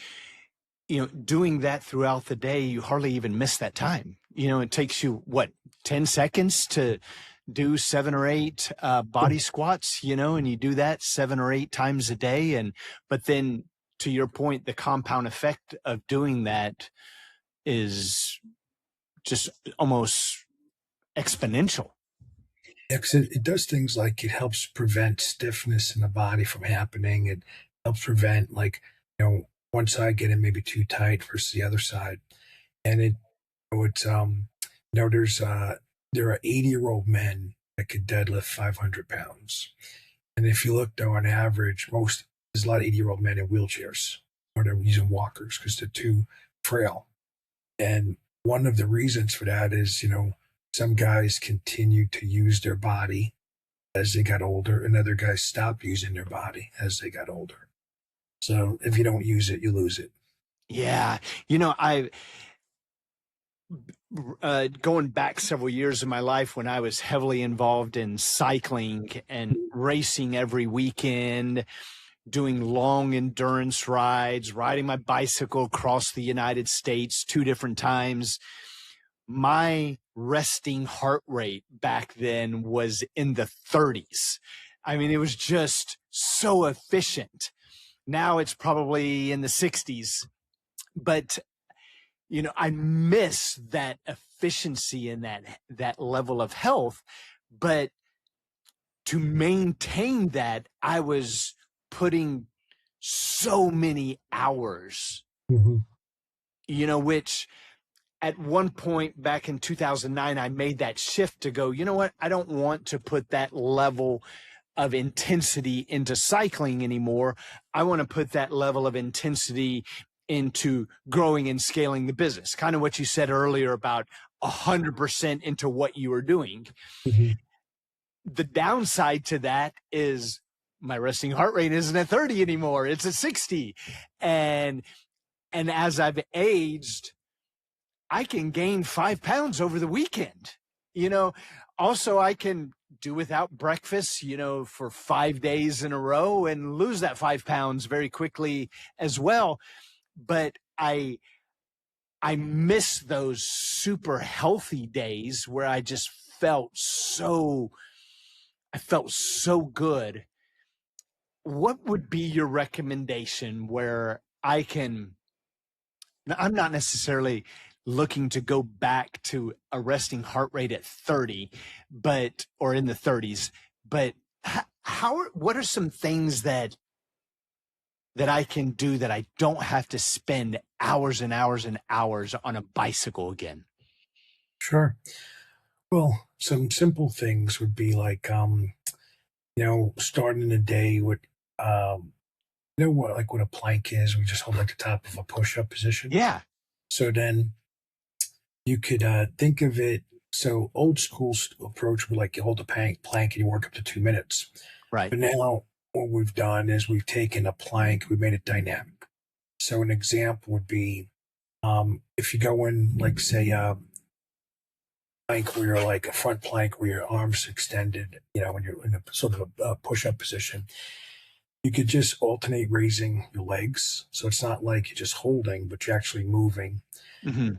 doing that throughout the day, you hardly even miss that time. It takes you, what, 10 seconds to do 7 or 8 body squats, and you do that 7 or 8 times a day. But then to your point, the compound effect of doing that is just almost exponential. Yeah, 'cause it does things like it helps prevent stiffness in the body from happening. It helps prevent, like, one side getting maybe too tight versus the other side. And it's there are 80-year-old men that could deadlift 500 pounds. And if you look, though, on average, there's a lot of 80-year-old men in wheelchairs or they're using walkers because they're too frail. And one of the reasons for that is, some guys continue to use their body as they got older, and other guys stop using their body as they got older. So if you don't use it, you lose it. Yeah. I going back several years of my life when I was heavily involved in cycling and racing every weekend, doing long endurance rides, riding my bicycle across the United States 2 different times. My resting heart rate back then was in the 30s. I mean, it was just so efficient. Now it's probably in the 60s. But, I miss that efficiency and that level of health. But to maintain that, I was putting so many hours, Mm-hmm. which at one point back in 2009, I made that shift to go, you know what? I don't want to put that level of intensity into cycling anymore. I want to put that level of intensity into growing and scaling the business. Kind of what you said earlier about 100% into what you were doing. Mm-hmm. The downside to that is my resting heart rate isn't at 30 anymore. It's at 60. And as I've aged, I can gain 5 pounds over the weekend. Also I can do without breakfast, for 5 days in a row and lose that 5 pounds very quickly as well. But I miss those super healthy days where I just felt so good. What would be your recommendation where I'm not necessarily looking to go back to a resting heart rate at 30, or in the 30s, but what are some things that I can do that I don't have to spend hours and hours and hours on a bicycle again? Sure. Well, some simple things would be like, starting the day with, what, like what a plank is. We just hold like the top of a push-up position. Yeah. So then you could think of it. So old school approach would, like, you hold the plank and you work up to 2 minutes. Right. But now what we've done is we've taken a plank, we made it dynamic. So an example would be, if you go in, like, say, plank where you're like a front plank where your arms extended, when you're in a sort of a push-up position, you could just alternate raising your legs. So it's not like you're just holding, but you're actually moving. Mm-hmm.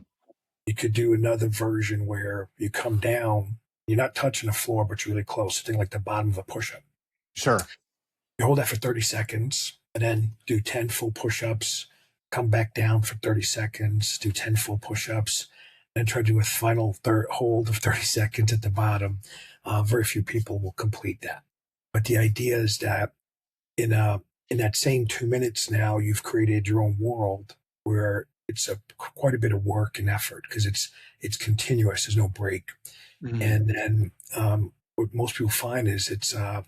You could do another version where you come down, you're not touching the floor, but you're really close, something like the bottom of a push-up. Sure. You hold that for 30 seconds and then do 10 full push-ups, come back down for 30 seconds, do 10 full push-ups, and try to do a final third hold of 30 seconds at the bottom. Very few people will complete that. But the idea is that in in that same 2 minutes now, you've created your own world where it's quite a bit of work and effort because it's continuous. There's no break. Mm. And then what most people find is it's a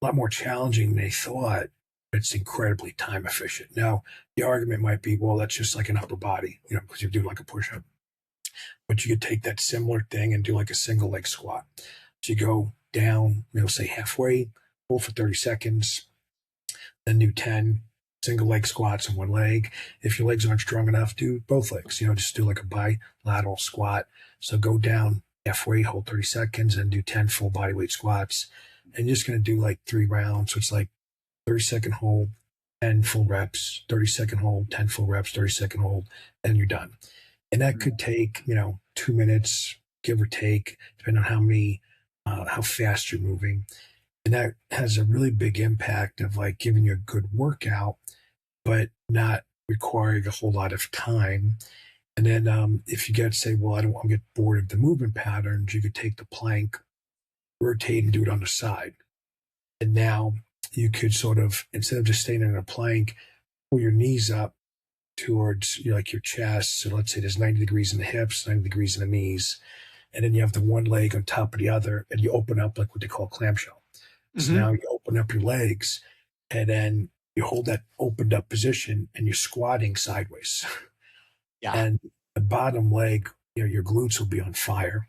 lot more challenging than they thought. But it's incredibly time efficient. Now, the argument might be, well, that's just like an upper body, because you do like a push up. But you could take that similar thing and do like a single leg squat. So you go down, say halfway, hold for 30 seconds, then do 10 single leg squats on one leg. If your legs aren't strong enough, do both legs, just do like a bilateral squat. So go down halfway, hold 30 seconds, and do 10 full body weight squats. And you're just going to do like 3 rounds. So it's like 30-second hold, 10 full reps, 30-second hold, 10 full reps, 30-second hold, and you're done. And that could take, 2 minutes, give or take, depending on how fast you're moving. And that has a really big impact of like giving you a good workout, but not requiring a whole lot of time. And then if you say, well, I don't want to get bored of the movement patterns, you could take the plank, rotate and do it on the side. And now you could sort of, instead of just staying in a plank, pull your knees up towards like your chest. So let's say there's 90 degrees in the hips, 90 degrees in the knees. And then you have the one leg on top of the other, and you open up like what they call clamshell. So now you open up your legs, and then you hold that opened up position, and you're squatting sideways. Yeah. And the bottom leg, your glutes will be on fire.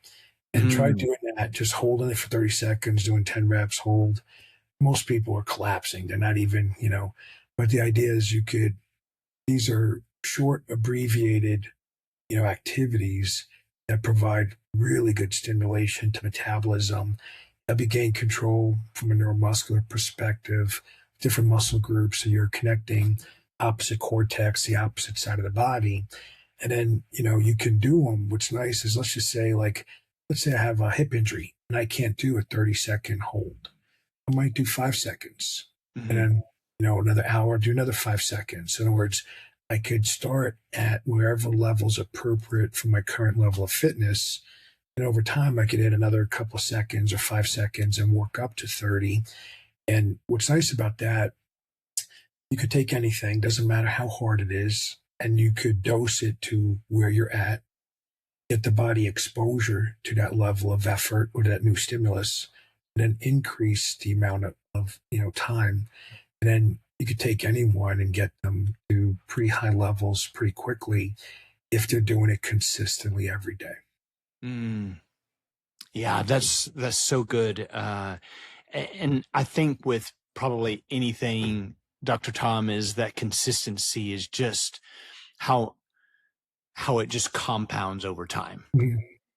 And try doing that, just holding it for 30 seconds, doing 10 reps, hold. Most people are collapsing. They're not even, but the idea is these are short, abbreviated, activities that provide really good stimulation to metabolism. Help you gain control from a neuromuscular perspective, different muscle groups. So you're connecting opposite cortex, the opposite side of the body. And then, you can do them. What's nice is let's say I have a hip injury and I can't do a 30-second hold. I might do 5 seconds. And then, another hour, do another 5 seconds. In other words, I could start at wherever level's appropriate for my current level of fitness. And over time, I could add another couple of seconds or 5 seconds and work up to 30. And what's nice about that, you could take anything, doesn't matter how hard it is, and you could dose it to where you're at, get the body exposure to that level of effort or that new stimulus, and then increase the amount of time. And then you could take anyone and get them to pretty high levels pretty quickly if they're doing it consistently every day. Yeah, that's so good. And I think with probably anything, Dr. Tom, is that consistency is just how it just compounds over time.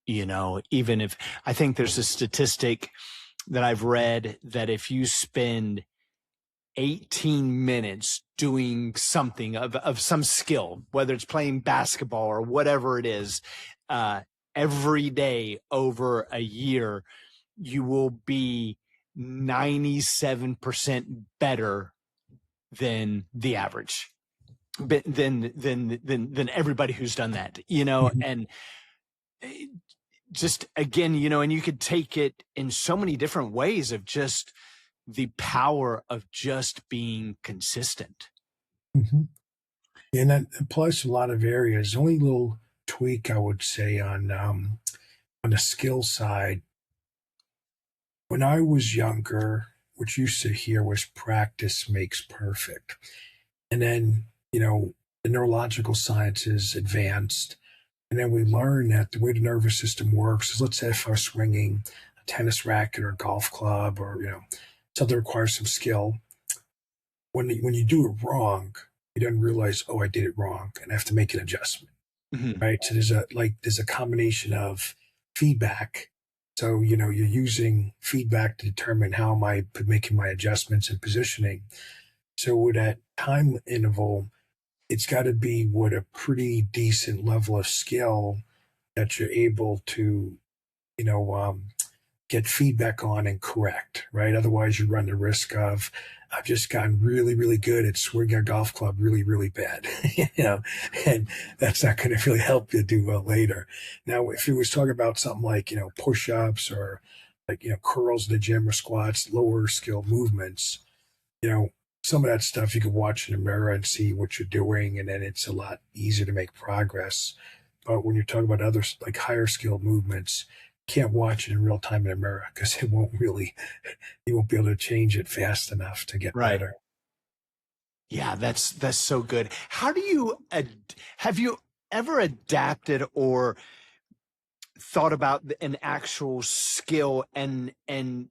Even if I think there's a statistic that I've read that if you spend 18 minutes doing something of some skill, whether it's playing basketball or whatever it is, every day over a year, you will be 97% better than the average, than everybody who's done that, and just again, and you could take it in so many different ways of just the power of just being consistent. Mm-hmm. And that applies to a lot of areas. The only little tweak I would say on the skill side, when I was younger, what you used to hear was practice makes perfect. And then, the neurological sciences advanced. And then we learned that the way the nervous system works is, let's say if I was swinging a tennis racket or a golf club or, something that requires some skill, when you do it wrong, you don't realize, oh, I did it wrong and I have to make an adjustment. Right. So there's a combination of feedback. So, you're using feedback to determine how am I making my adjustments and positioning. So with that time interval, it's got to be with a pretty decent level of skill that you're able to, get feedback on and correct, right? Otherwise, you run the risk of, I've just gotten really, really good at swinging a golf club really, really bad, and that's not going to really help you do well later. Now, if you was talking about something like, push-ups or like, curls in the gym or squats, lower skill movements, you know, some of that stuff you can watch in the mirror and see what you're doing, and then it's a lot easier to make progress. But when you're talking about other like higher skill movements, you can't watch it in real time in the mirror because it won't really, you won't be able to change it fast enough to get Right. better. Yeah, that's so good. How do you have you ever adapted or thought about an actual skill and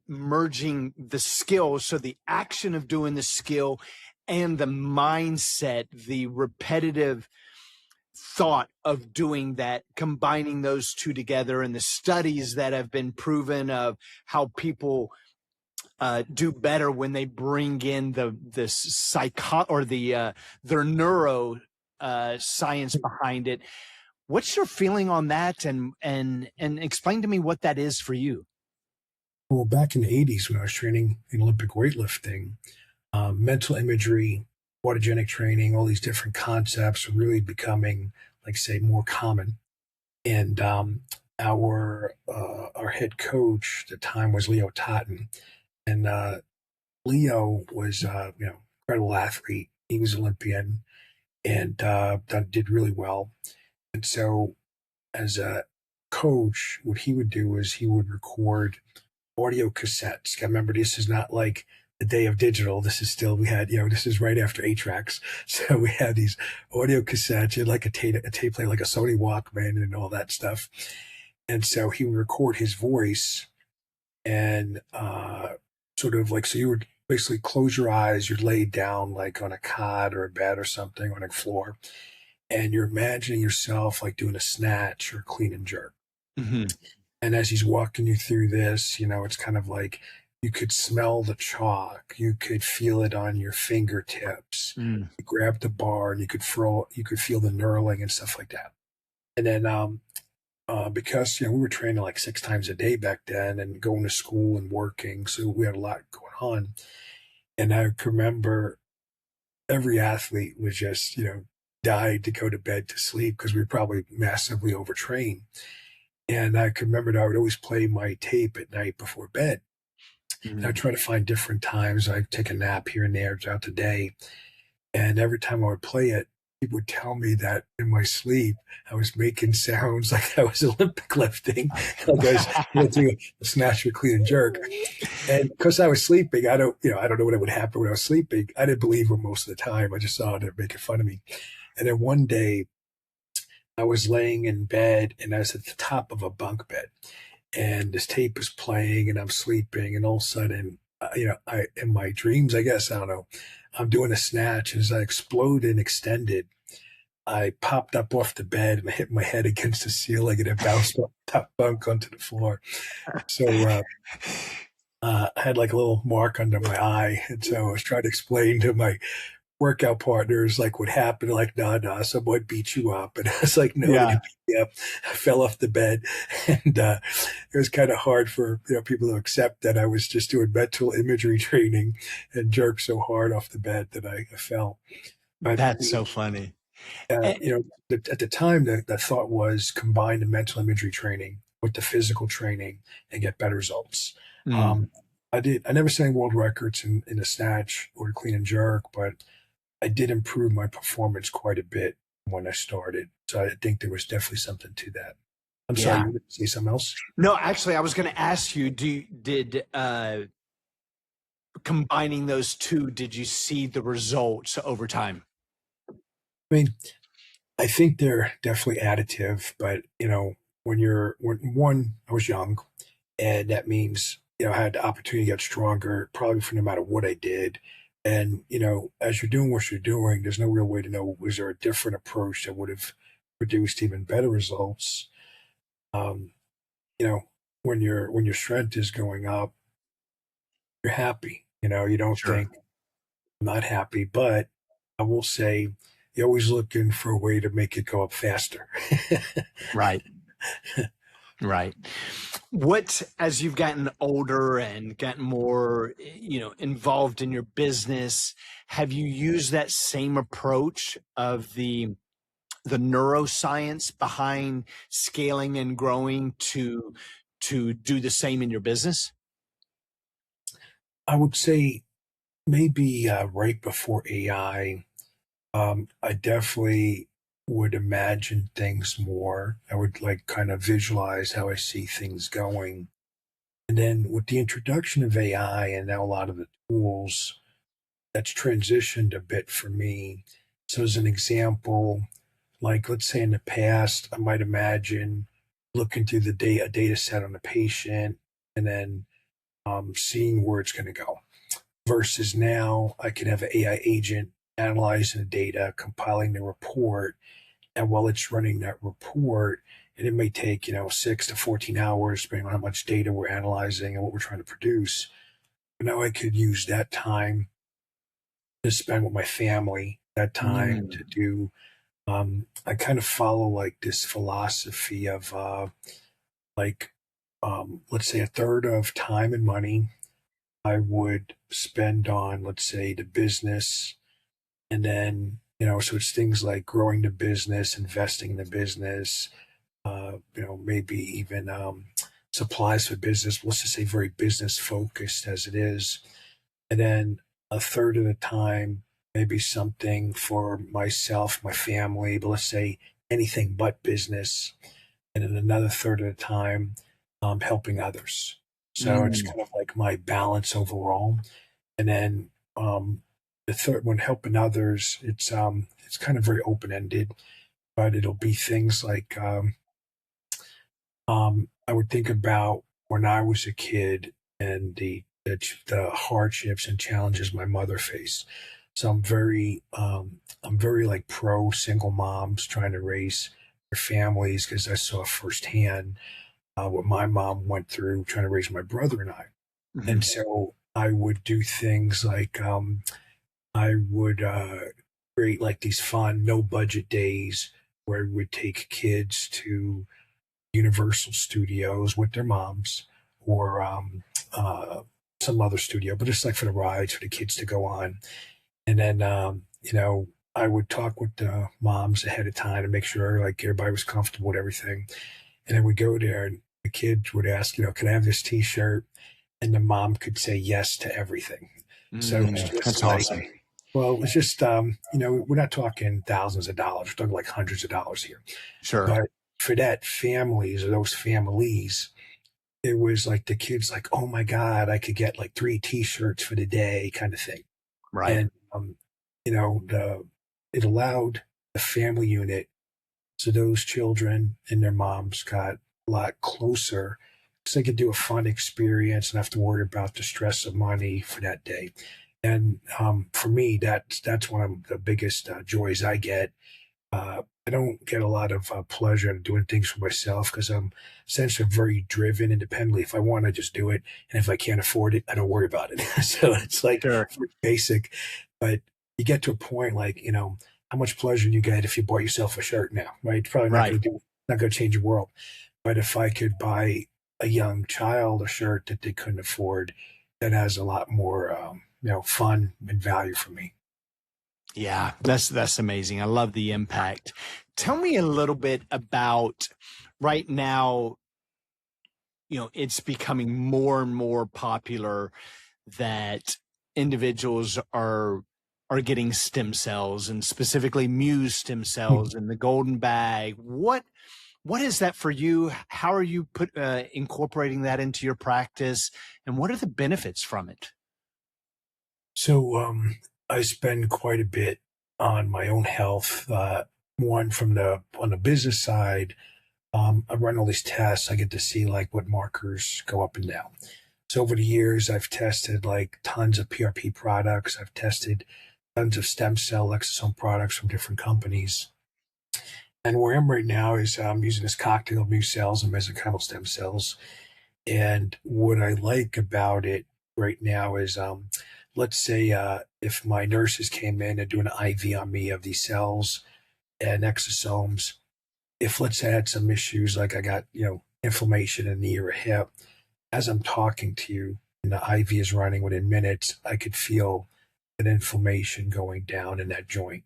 merging the skill, so the action of doing the skill and the mindset, the repetitive thought of doing that, combining those two together, and the studies that have been proven of how people do better when they bring in the psycho or their neuro science behind it. What's your feeling on that, and explain to me what that is for you? Well, back in the 80s when I was training in Olympic weightlifting, mental imagery, autogenic training, all these different concepts are really becoming, like, say, more common. And our head coach at the time was Leo Totten, and Leo was incredible athlete. He was Olympian and did really well. And so, as a coach, what he would do is he would record audio cassettes. I remember, this is not like the day of digital. This is still, we had, this is right after 8 tracks. So we had these audio cassettes, you had like a tape player, like a Sony Walkman and all that stuff. And so he would record his voice and sort of like, so you would basically close your eyes, you're laid down like on a cot or a bed or something on a floor, and you're imagining yourself like doing a snatch or clean and jerk. Mm-hmm. And as he's walking you through this, it's kind of like you could smell the chalk, you could feel it on your fingertips. Mm. You grab the bar and you could feel the knurling and stuff like that. And then because we were training like 6 times a day back then and going to school and working, so we had a lot going on. And I can remember every athlete was just died to go to bed to sleep because we were probably massively overtrained. And I can remember that I would always play my tape at night before bed. Mm-hmm. And I try to find different times. I'd take a nap here and there throughout the day. And every time I would play it, people would tell me that in my sleep, I was making sounds like I was Olympic lifting, like I was doing a snatch or clean and jerk. And because I was sleeping, I don't know what would happen when I was sleeping. I didn't believe them most of the time. I just saw they're making fun of me. And then one day I was laying in bed and I was at the top of a bunk bed and this tape was playing and I'm sleeping, and all of a sudden, I, in my dreams, I guess, I don't know, I'm doing a snatch, and as I exploded and extended, I popped up off the bed and I hit my head against the ceiling and it bounced off the top bunk onto the floor. So I had like a little mark under my eye. And so I was trying to explain to my workout partners like what happened. Like, nah, someone beat you up. And I was like, no, Yeah. they didn't beat me up. I fell off the bed. And it was kind of hard for people to accept that I was just doing mental imagery training and jerked so hard off the bed that I fell. But That's so funny. at the time, the thought was combine the mental imagery training with the physical training and get better results. Mm. I never set any world records in a snatch or clean and jerk, but I did improve my performance quite a bit when I started. So I think there was definitely something to that. I'm sorry, you were going to say something else? No, actually, I was going to ask you, did combining those two, did you see the results over time? I mean, I think they're definitely additive, but when I was young, and that means I had the opportunity to get stronger, probably for no matter what I did. And as you're doing what you're doing, there's no real way to know, was there a different approach that would have produced even better results. Um, you know, when your strength is going up, you're happy. You don't Sure. think, I'm not happy, but I will say you're always looking for a way to make it go up faster. Right. Right. What, as you've gotten older and gotten more, involved in your business, have you used that same approach of the neuroscience behind scaling and growing to do the same in your business? I would say maybe right before AI, I definitely would imagine things more. I would like kind of visualize how I see things going. And then with the introduction of AI and now a lot of the tools, that's transitioned a bit for me. So, as an example, like let's say in the past, I might imagine looking through a data set on a patient and then seeing where it's going to go. Versus now, I can have an AI agent analyzing the data, compiling the report, and while it's running that report, and it may take 6 to 14 hours, depending on how much data we're analyzing and what we're trying to produce. But now I could use that time to spend with my family, that time to Mm, do. I kind of follow like this philosophy of like, let's say a third of time and money I would spend on, let's say, the business. And then, so it's things like growing the business, investing in the business, maybe even supplies for business. Let's just say very business focused as it is. And then a third of the time, maybe something for myself, my family, but let's say anything but business. And then another third of the time, helping others. So it's mm, kind of like my balance overall. And then the third one, helping others, it's kind of very open ended, but it'll be things like I would think about when I was a kid and the hardships and challenges my mother faced. So I'm very like pro single moms trying to raise their families because I saw firsthand what my mom went through trying to raise my brother and I. And mhm. so I would do things like I would create like these fun no budget days where we would take kids to Universal Studios with their moms or uh, some other studio, but just like for the rides for the kids to go on. And then, I would talk with the moms ahead of time to make sure like everybody was comfortable with everything. And then we go there and the kids would ask, can I have this t-shirt? And the mom could say yes to everything. So it was just That's like, awesome. well, it was just, we're not talking thousands of dollars. We're talking like hundreds of dollars here. Sure. But for that families or those families, it was like the kids like, oh my God, I could get like 3 t-shirts for the day kind of thing. Right. And, it allowed the family unit. So those children and their moms got a lot closer because they could do a fun experience and have to worry about the stress of money for that day. And for me, that's one of the biggest joys I get. I don't get a lot of pleasure in doing things for myself because I'm essentially very driven independently. If I want, I just do it, and if I can't afford it, I don't worry about it. So it's like Sure. very basic, but you get to a point like how much pleasure you get if you bought yourself a shirt now, right? It's probably Right. not going to change the world. But if I could buy a young child a shirt that they couldn't afford, that has a lot more fun and value for me. Yeah, that's amazing. I love the impact. Tell me a little bit about right now, it's becoming more and more popular that individuals are getting stem cells and specifically Muse stem cells and the golden bag. What is that for you? How are you incorporating that into your practice, and what are the benefits from it? So I spend quite a bit on my own health. One from the on the business side, I run all these tests. I get to see like what markers go up and down. So over the years, I've tested like tons of PRP products. I've tested tons of stem cell exosome products from different companies. And where I am right now is I'm using this cocktail of new cells and mesenchymal stem cells. And what I like about it right now is, let's say if my nurses came in and do an IV on me of these cells and exosomes, if let's say I had some issues, like I got, inflammation in the knee or a hip, as I'm talking to you and the IV is running within minutes, I could feel that inflammation going down in that joint.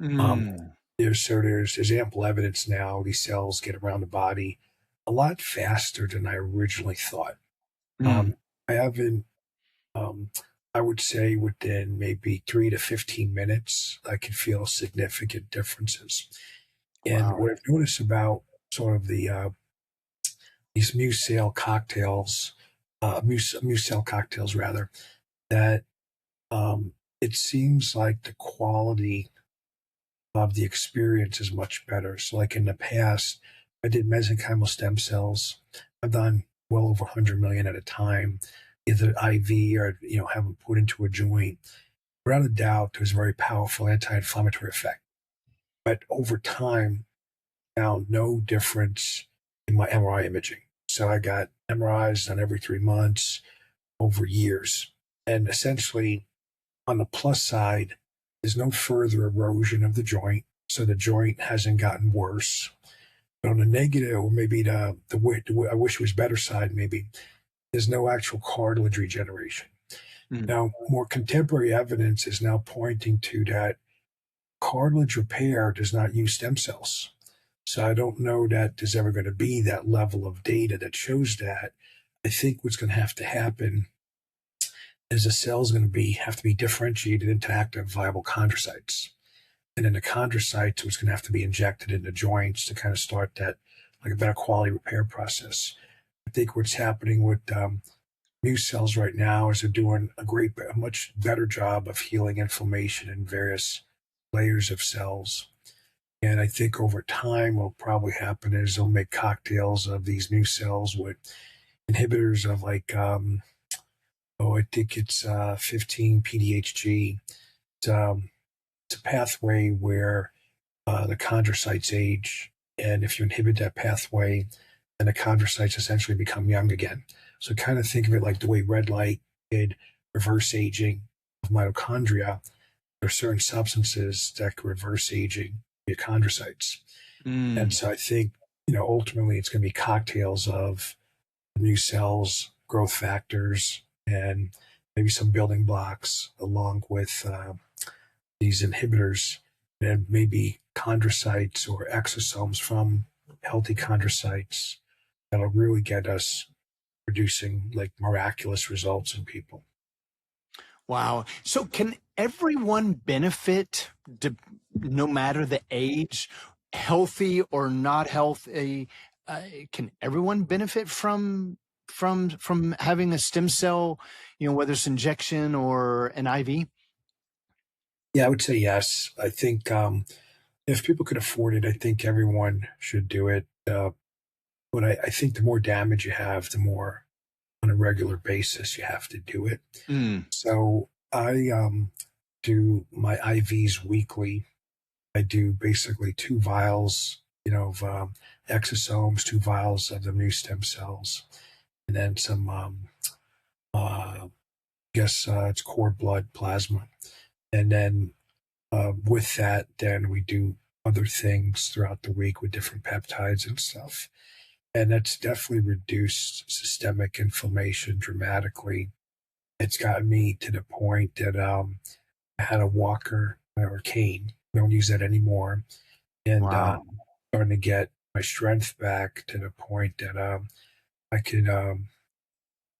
Um, Mm. there's ample evidence now these cells get around the body a lot faster than I originally thought. Mm. Um, I haven't, um, I would say within maybe 3 to 15 minutes, I can feel significant differences. And Wow. what I've noticed about sort of these mucil cocktails rather, that um, it seems like the quality of the experience is much better. So, like in the past, I did mesenchymal stem cells. I've done well over 100 million at a time, either IV or have them put into a joint. Without a doubt, there's a very powerful anti-inflammatory effect. But over time, found no difference in my MRI imaging. So I got MRIs done every 3 months over years, and essentially on the plus side, there's no further erosion of the joint, so the joint hasn't gotten worse. But on the negative, or maybe the I wish it was better side, maybe there's no actual cartilage regeneration. Mm. Now, more contemporary evidence is now pointing to that cartilage repair does not use stem cells. So I don't know that there's ever going to be that level of data that shows that. I think what's going to have to happen is the cell's going to have to be differentiated into active viable chondrocytes. And then the chondrocytes was going to have to be injected into joints to kind of start that, like a better quality repair process. I think what's happening with new cells right now is they're doing a much better job of healing inflammation in various layers of cells. And I think over time, what'll probably happen is they'll make cocktails of these new cells with inhibitors of I think it's 15 PDHG. It's, it's a pathway where the chondrocytes age. And if you inhibit that pathway, then the chondrocytes essentially become young again. So kind of think of it like the way red light did reverse aging of mitochondria. There are certain substances that can reverse aging via chondrocytes. And Mm. so I think, ultimately it's going to be cocktails of new cells, growth factors, and maybe some building blocks along with these inhibitors and maybe chondrocytes or exosomes from healthy chondrocytes that'll really get us producing like miraculous results in people. Wow. So can everyone benefit no matter the age, healthy or not healthy? Can everyone benefit from having a stem cell, whether it's injection or an IV? Yeah, I would say yes. I think if people could afford it, I think everyone should do it. But I think the more damage you have, the more on a regular basis you have to do it. Mm. So I do my IVs weekly. I do basically 2 vials, of exosomes, 2 vials of the new stem cells, and then some, I guess it's cord blood plasma. And then with that, then we do other things throughout the week with different peptides and stuff. And that's definitely reduced systemic inflammation dramatically. It's gotten me to the point that I had a walker or cane. I don't use that anymore. And Wow. starting to get my strength back to the point that I could,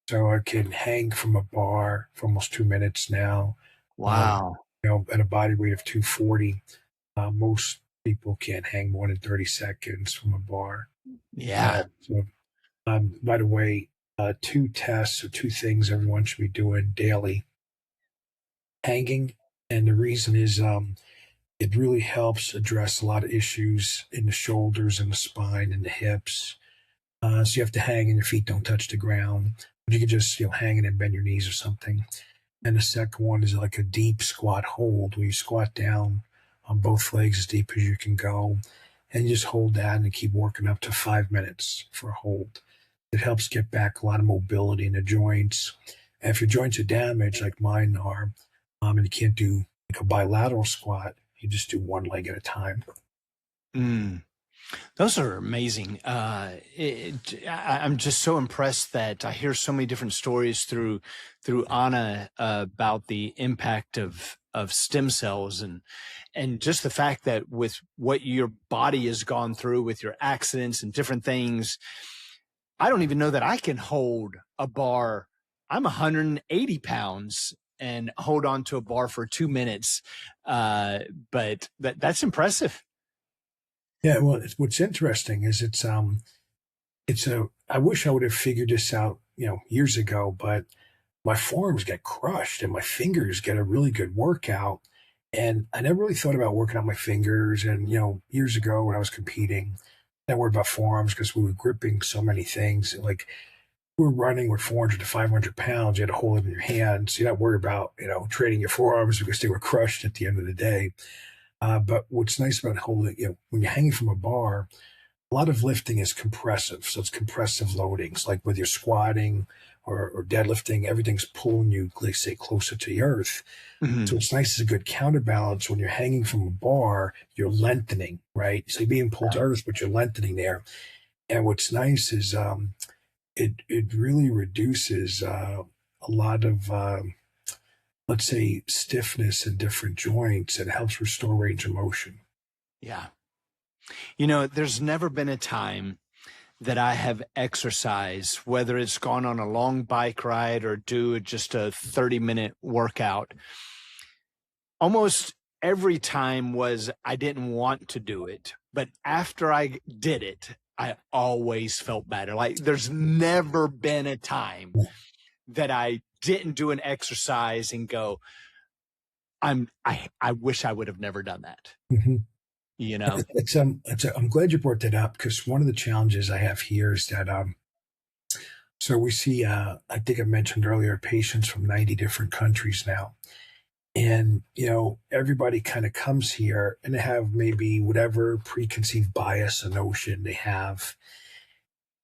so I can hang from a bar for almost 2 minutes now. Um, Wow. at a body weight of 240, most people can't hang more than 30 seconds from a bar. Yeah. So, by the way, 2 tests or 2 things everyone should be doing daily: hanging, and the reason is it really helps address a lot of issues in the shoulders and the spine and the hips. So you have to hang and your feet don't touch the ground, but you can just hang it and bend your knees or something. And the second one is like a deep squat hold where you squat down on both legs as deep as you can go, and you just hold that and keep working up to 5 minutes for a hold. It helps get back a lot of mobility in the joints. And if your joints are damaged, like mine are, and you can't do like a bilateral squat, you just do one leg at a time. Mm. Those are amazing. I'm just so impressed that I hear so many different stories through Anna about the impact of stem cells and just the fact that with what your body has gone through with your accidents and different things, I don't even know that I can hold a bar. I'm 180 pounds and hold on to a bar for 2 minutes. But that's impressive. Yeah, well, what's interesting is I wish I would have figured this out, years ago, but my forearms get crushed and my fingers get a really good workout. And I never really thought about working out my fingers. And, years ago when I was competing, I worried about forearms because we were gripping so many things. Like we were running with 400 to 500 pounds. You had to hold it in your hands. You're not worried about, training your forearms because they were crushed at the end of the day. But what's nice about holding, when you're hanging from a bar, a lot of lifting is compressive. So it's compressive loadings, like whether you're squatting or deadlifting, everything's pulling you, let's say, closer to the earth. So Mhm. it's nice as a good counterbalance. When you're hanging from a bar, you're lengthening, right? So you're being pulled to earth, but you're lengthening there. And what's nice is it really reduces a lot of let's say stiffness in different joints and helps restore range of motion. Yeah. There's never been a time that I have exercised, whether it's gone on a long bike ride or do just a 30-minute workout. Almost every time was I didn't want to do it, but after I did it, I always felt better. Like there's never been a time that I didn't do an exercise and go, I wish I would have never done that, Mm-hmm. you know? I'm glad you brought that up because one of the challenges I have here is that so we see I think I mentioned earlier patients from 90 different countries now, and everybody kind of comes here and they have maybe whatever preconceived bias or notion they have.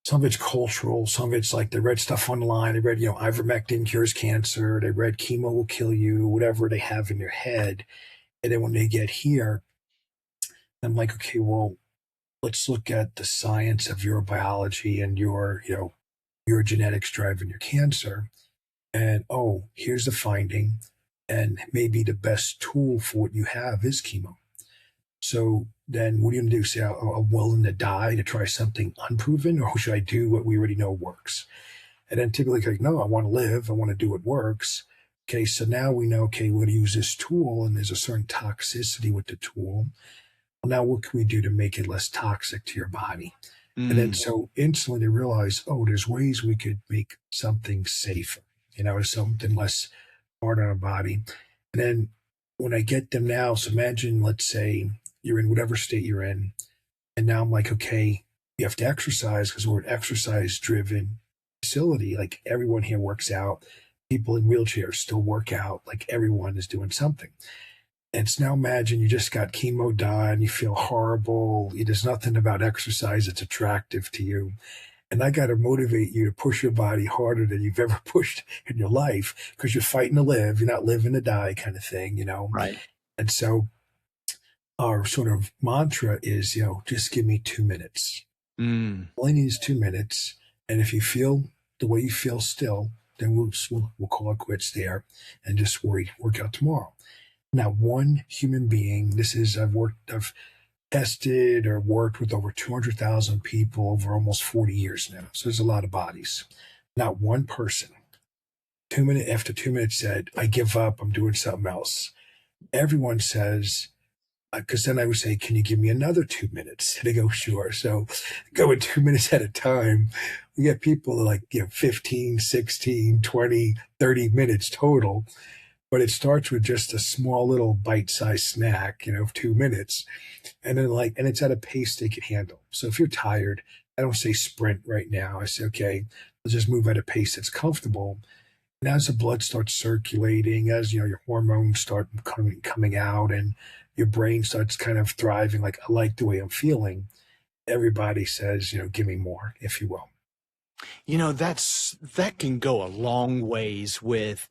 Some of it's cultural, some of it's like they read stuff online. They read ivermectin cures cancer. They read chemo will kill you, whatever they have in their head, and then when they get here, I'm like, okay, well, let's look at the science of your biology and your genetics driving your cancer. And oh, here's the finding. And maybe the best tool for what you have is chemo. So then what are you going to do? Say, I'm willing to die to try something unproven, or should I do what we already know works? And then typically, like, no, I want to live. I want to do what works. Okay, so now we know, okay, we're going to use this tool, and there's a certain toxicity with the tool. Well, now what can we do to make it less toxic to your body? And then Mm, so instantly they realize, oh, there's ways we could make something safer, something less hard on our body. And then when I get them now, so imagine, let's say you're in whatever state you're in, and now I'm like, okay, you have to exercise because we're an exercise driven facility. Like everyone here works out. People in wheelchairs still work out. Like everyone is doing something. And it's now imagine you just got chemo done, you feel horrible. There's nothing about exercise that's attractive to you. And I got to motivate you to push your body harder than you've ever pushed in your life because you're fighting to live. You're not living to die kind of thing. right. And so our sort of mantra is, just give me 2 minutes. Mm. All I need is 2 minutes. And if you feel the way you feel still, then we'll call it quits there and just work out tomorrow. Now, one human being, I've tested or worked with over 200,000 people over almost 40 years now. So there's a lot of bodies. Not one person, 2 minutes after 2 minutes said, I give up, I'm doing something else. Everyone says, because then I would say, can you give me another 2 minutes? And they go, sure. So going 2 minutes at a time, we get people like, 15, 16, 20, 30 minutes total. But it starts with just a small little bite-sized snack, of 2 minutes. And then and it's at a pace they can handle. So if you're tired, I don't say sprint right now. I say, okay, let's just move at a pace that's comfortable. And as the blood starts circulating, as your hormones start coming out and your brain starts kind of thriving, like I like the way I'm feeling, everybody says, give me more, if you will. That can go a long ways with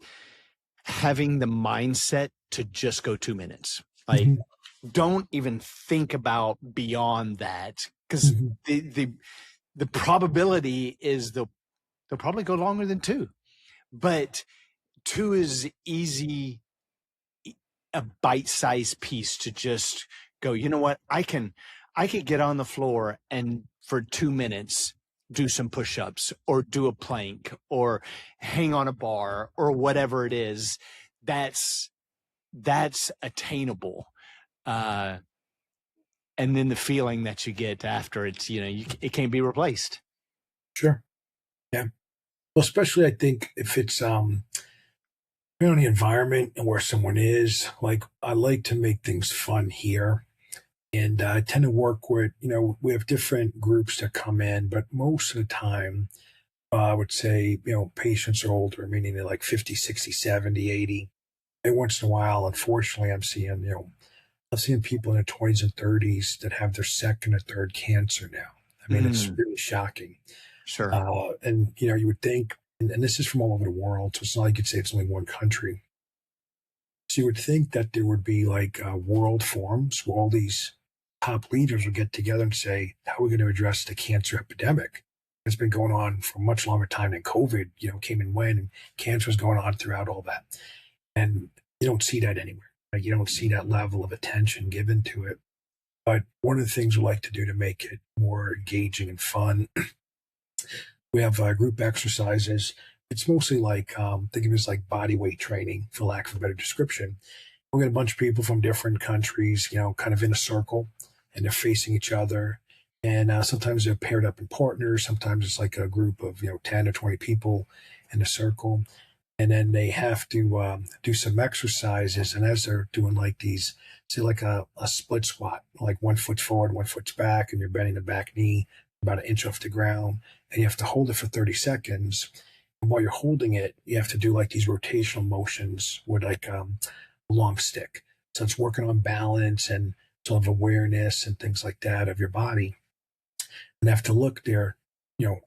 having the mindset to just go 2 minutes. Like Mhm. don't even think about beyond that, because Mhm. the probability is they'll probably go longer than two, but two is easy, a bite-sized piece to just go, you know what, I could get on the floor and for 2 minutes do some push-ups or do a plank or hang on a bar or whatever it is. That's attainable. uh and then the feeling that you get after, it's, it can't be replaced. Sure. Yeah. Well, especially I think if it's depending on the environment and where someone is, like I like to make things fun here. And I tend to work with, we have different groups that come in, but most of the time, I would say, patients are older, meaning they're like 50, 60, 70, 80. And once in a while, unfortunately, I'm seeing people in their 20s and 30s that have their second or third cancer now. I mean, it's Mm, really shocking. sure. And, you would think, and this is from all over the world, so it's not like you could say it's only one country. So you would think that there would be like world forums where all these top leaders would get together and say, how are we going to address the cancer epidemic? It's been going on for a much longer time than COVID, came and went, and cancer was going on throughout all that. And you don't see that anywhere. Right? You don't see that level of attention given to it. But one of the things we like to do to make it more engaging and fun, we have group exercises. It's mostly like, think of it as like body weight training, for lack of a better description. We get a bunch of people from different countries, kind of in a circle, and they're facing each other. And sometimes they're paired up in partners. Sometimes it's like a group of 10 or 20 people in a circle, and then they have to do some exercises. And as they're doing like these, say like a split squat, like 1 foot forward, 1 foot back, and you're bending the back knee about an inch off the ground, and you have to hold it for 30 seconds. And while you're holding it, you have to do like these rotational motions with like a long stick. So it's working on balance and sort of awareness and things like that of your body. And have to look their,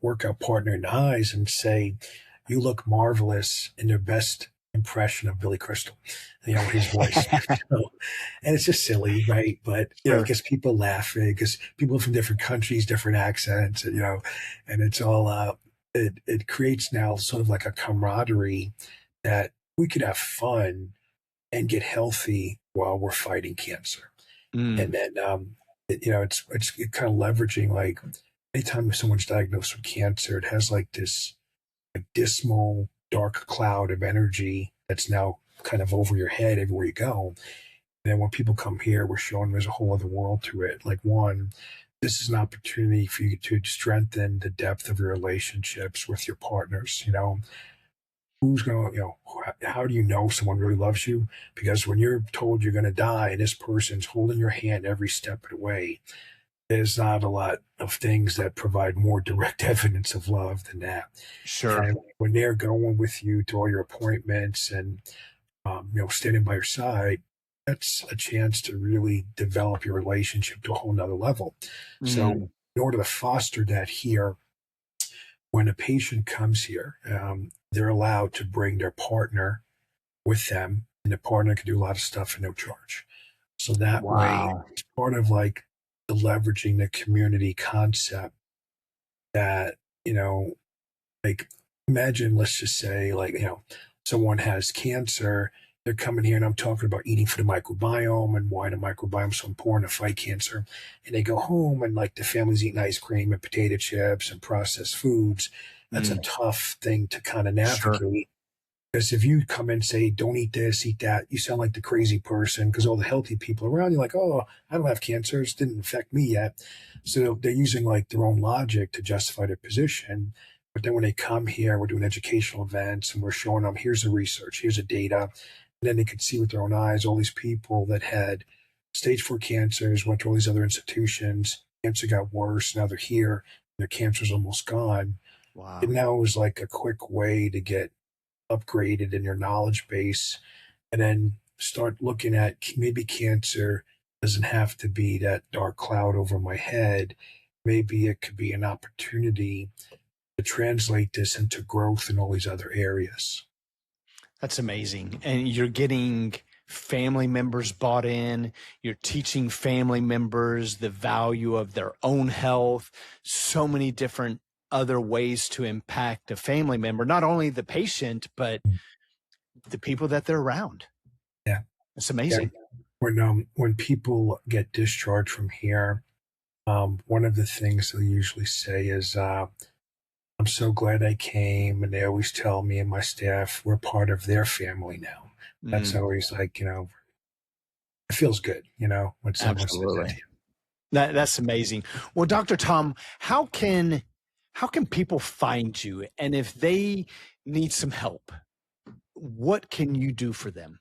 workout partner in the eyes and say, you look marvelous in their best impression of Billy Crystal, his voice. So, and it's just silly, right? But, it Sure. gets people laughing because people from different countries, different accents, and it's all, it creates now sort of like a camaraderie that we could have fun and get healthy while we're fighting cancer. And Mm, then, it's kind of leveraging like anytime someone's diagnosed with cancer, it has like this like dismal, dark cloud of energy that's now kind of over your head everywhere you go. And then when people come here, we're showing there's a whole other world to it. Like one, this is an opportunity for you to strengthen the depth of your relationships with your partners. Who's going to, how do you know someone really loves you? Because when you're told you're going to die and this person's holding your hand every step of the way, there's not a lot of things that provide more direct evidence of love than that. sure. And when they're going with you to all your appointments and, standing by your side, that's a chance to really develop your relationship to a whole nother level. So Mm, in order to foster that here, when a patient comes here, they're allowed to bring their partner with them, and the partner can do a lot of stuff for no charge. So that way, wow. it's part of like the leveraging the community concept that, like imagine, let's just say, like, someone has cancer, they're coming here and I'm talking about eating for the microbiome and why the microbiome is so important to fight cancer. And they go home and like the family's eating ice cream and potato chips and processed foods. That's a Mm, tough thing to kind of sure. navigate. Because if you come and say, don't eat this, eat that, you sound like the crazy person because all the healthy people around you are like, oh, I don't have cancer. It didn't affect me yet. So they're using like their own logic to justify their position. But then when they come here, we're doing educational events and we're showing them, here's the research, here's the data. And then they could see with their own eyes all these people that had stage 4 cancers, went to all these other institutions, cancer got worse, now they're here, their cancer's almost gone. Wow. And now is like a quick way to get upgraded in your knowledge base and then start looking at maybe cancer doesn't have to be that dark cloud over my head. Maybe it could be an opportunity to translate this into growth in all these other areas. That's amazing. And you're getting family members bought in. You're teaching family members the value of their own health, so many different other ways to impact a family member, not only the patient, but the people that they're around. Yeah. It's Yeah. amazing. When people get discharged from here, one of the things they usually say is, I'm so glad I came. And they always tell me and my staff, we're part of their family now. That's always like, it feels good, when someone says that to Absolutely. you. That's amazing. Well, Dr. Tom, how can people find you? And if they need some help, what can you do for them?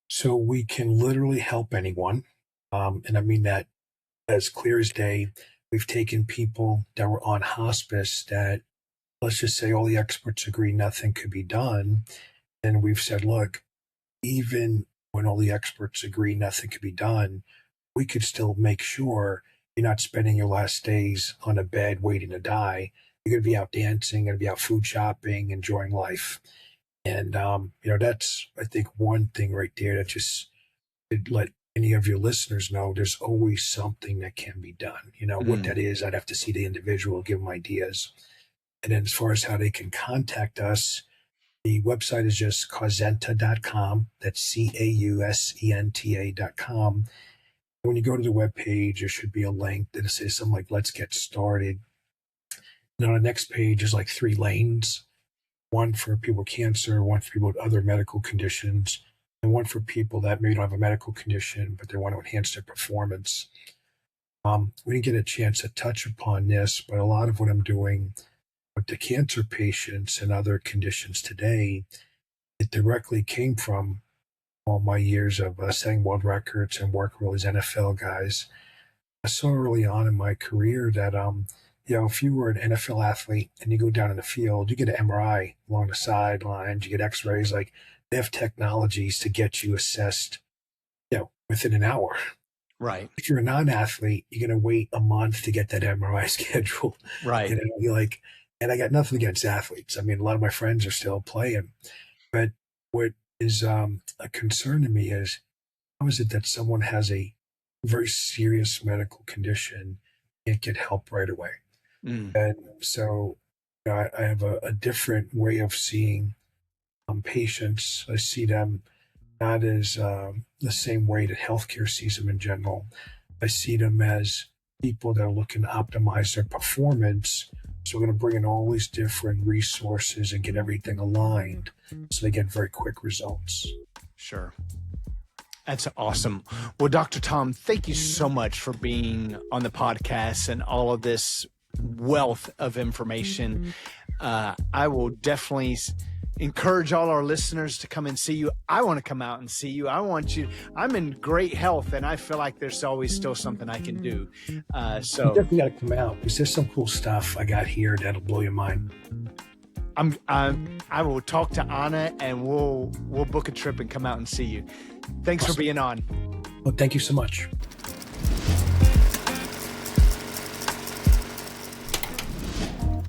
So we can literally help anyone. And I mean that as clear as day. We've taken people that were on hospice that, let's just say, all the experts agree nothing could be done. And we've said, look, even when all the experts agree nothing could be done, we could still make sure you're not spending your last days on a bed waiting to die. You're going to be out dancing, going to be out food shopping, enjoying life. And, that's, I think, one thing right there that just let any of your listeners know there's always something that can be done. What that is, I'd have to see the individual, give them ideas. And then as far as how they can contact us, the website is just causenta.com. That's causenta.com. When you go to the webpage, there should be a link that says something like, let's get started. And on the next page, there's like 3 lanes, one for people with cancer, one for people with other medical conditions, and one for people that maybe don't have a medical condition, but they want to enhance their performance. We didn't get a chance to touch upon this, but a lot of what I'm doing with the cancer patients and other conditions today, it directly came from all my years of setting world records and working with all these NFL guys. I saw early on in my career that, if you were an NFL athlete and you go down in the field, you get an MRI along the sidelines, you get x-rays, like they have technologies to get you assessed, within an hour. Right. If you're a non-athlete, you're going to wait a month to get that MRI scheduled. Right. You're like, and I got nothing against athletes. I mean, a lot of my friends are still playing, but what is a concern to me is, how is it that someone has a very serious medical condition can't get help right away? And so I have a different way of seeing patients. I see them not as the same way that healthcare sees them in general. I see them as people that are looking to optimize their performance. So we're going to bring in all these different resources and get everything aligned so they get very quick results. Sure. That's awesome. Well, Dr. Tom, thank you so much for being on the podcast and all of this wealth of information. I will definitely encourage all our listeners to come and see you. I want to come out and see you. I want you. I'm in great health, and I feel like there's always still something I can do. So you definitely got to come out because there's some cool stuff I got here that'll blow your mind. I will talk to Anna, and we'll book a trip and come out and see you. Thanks for being on. Well, thank you so much.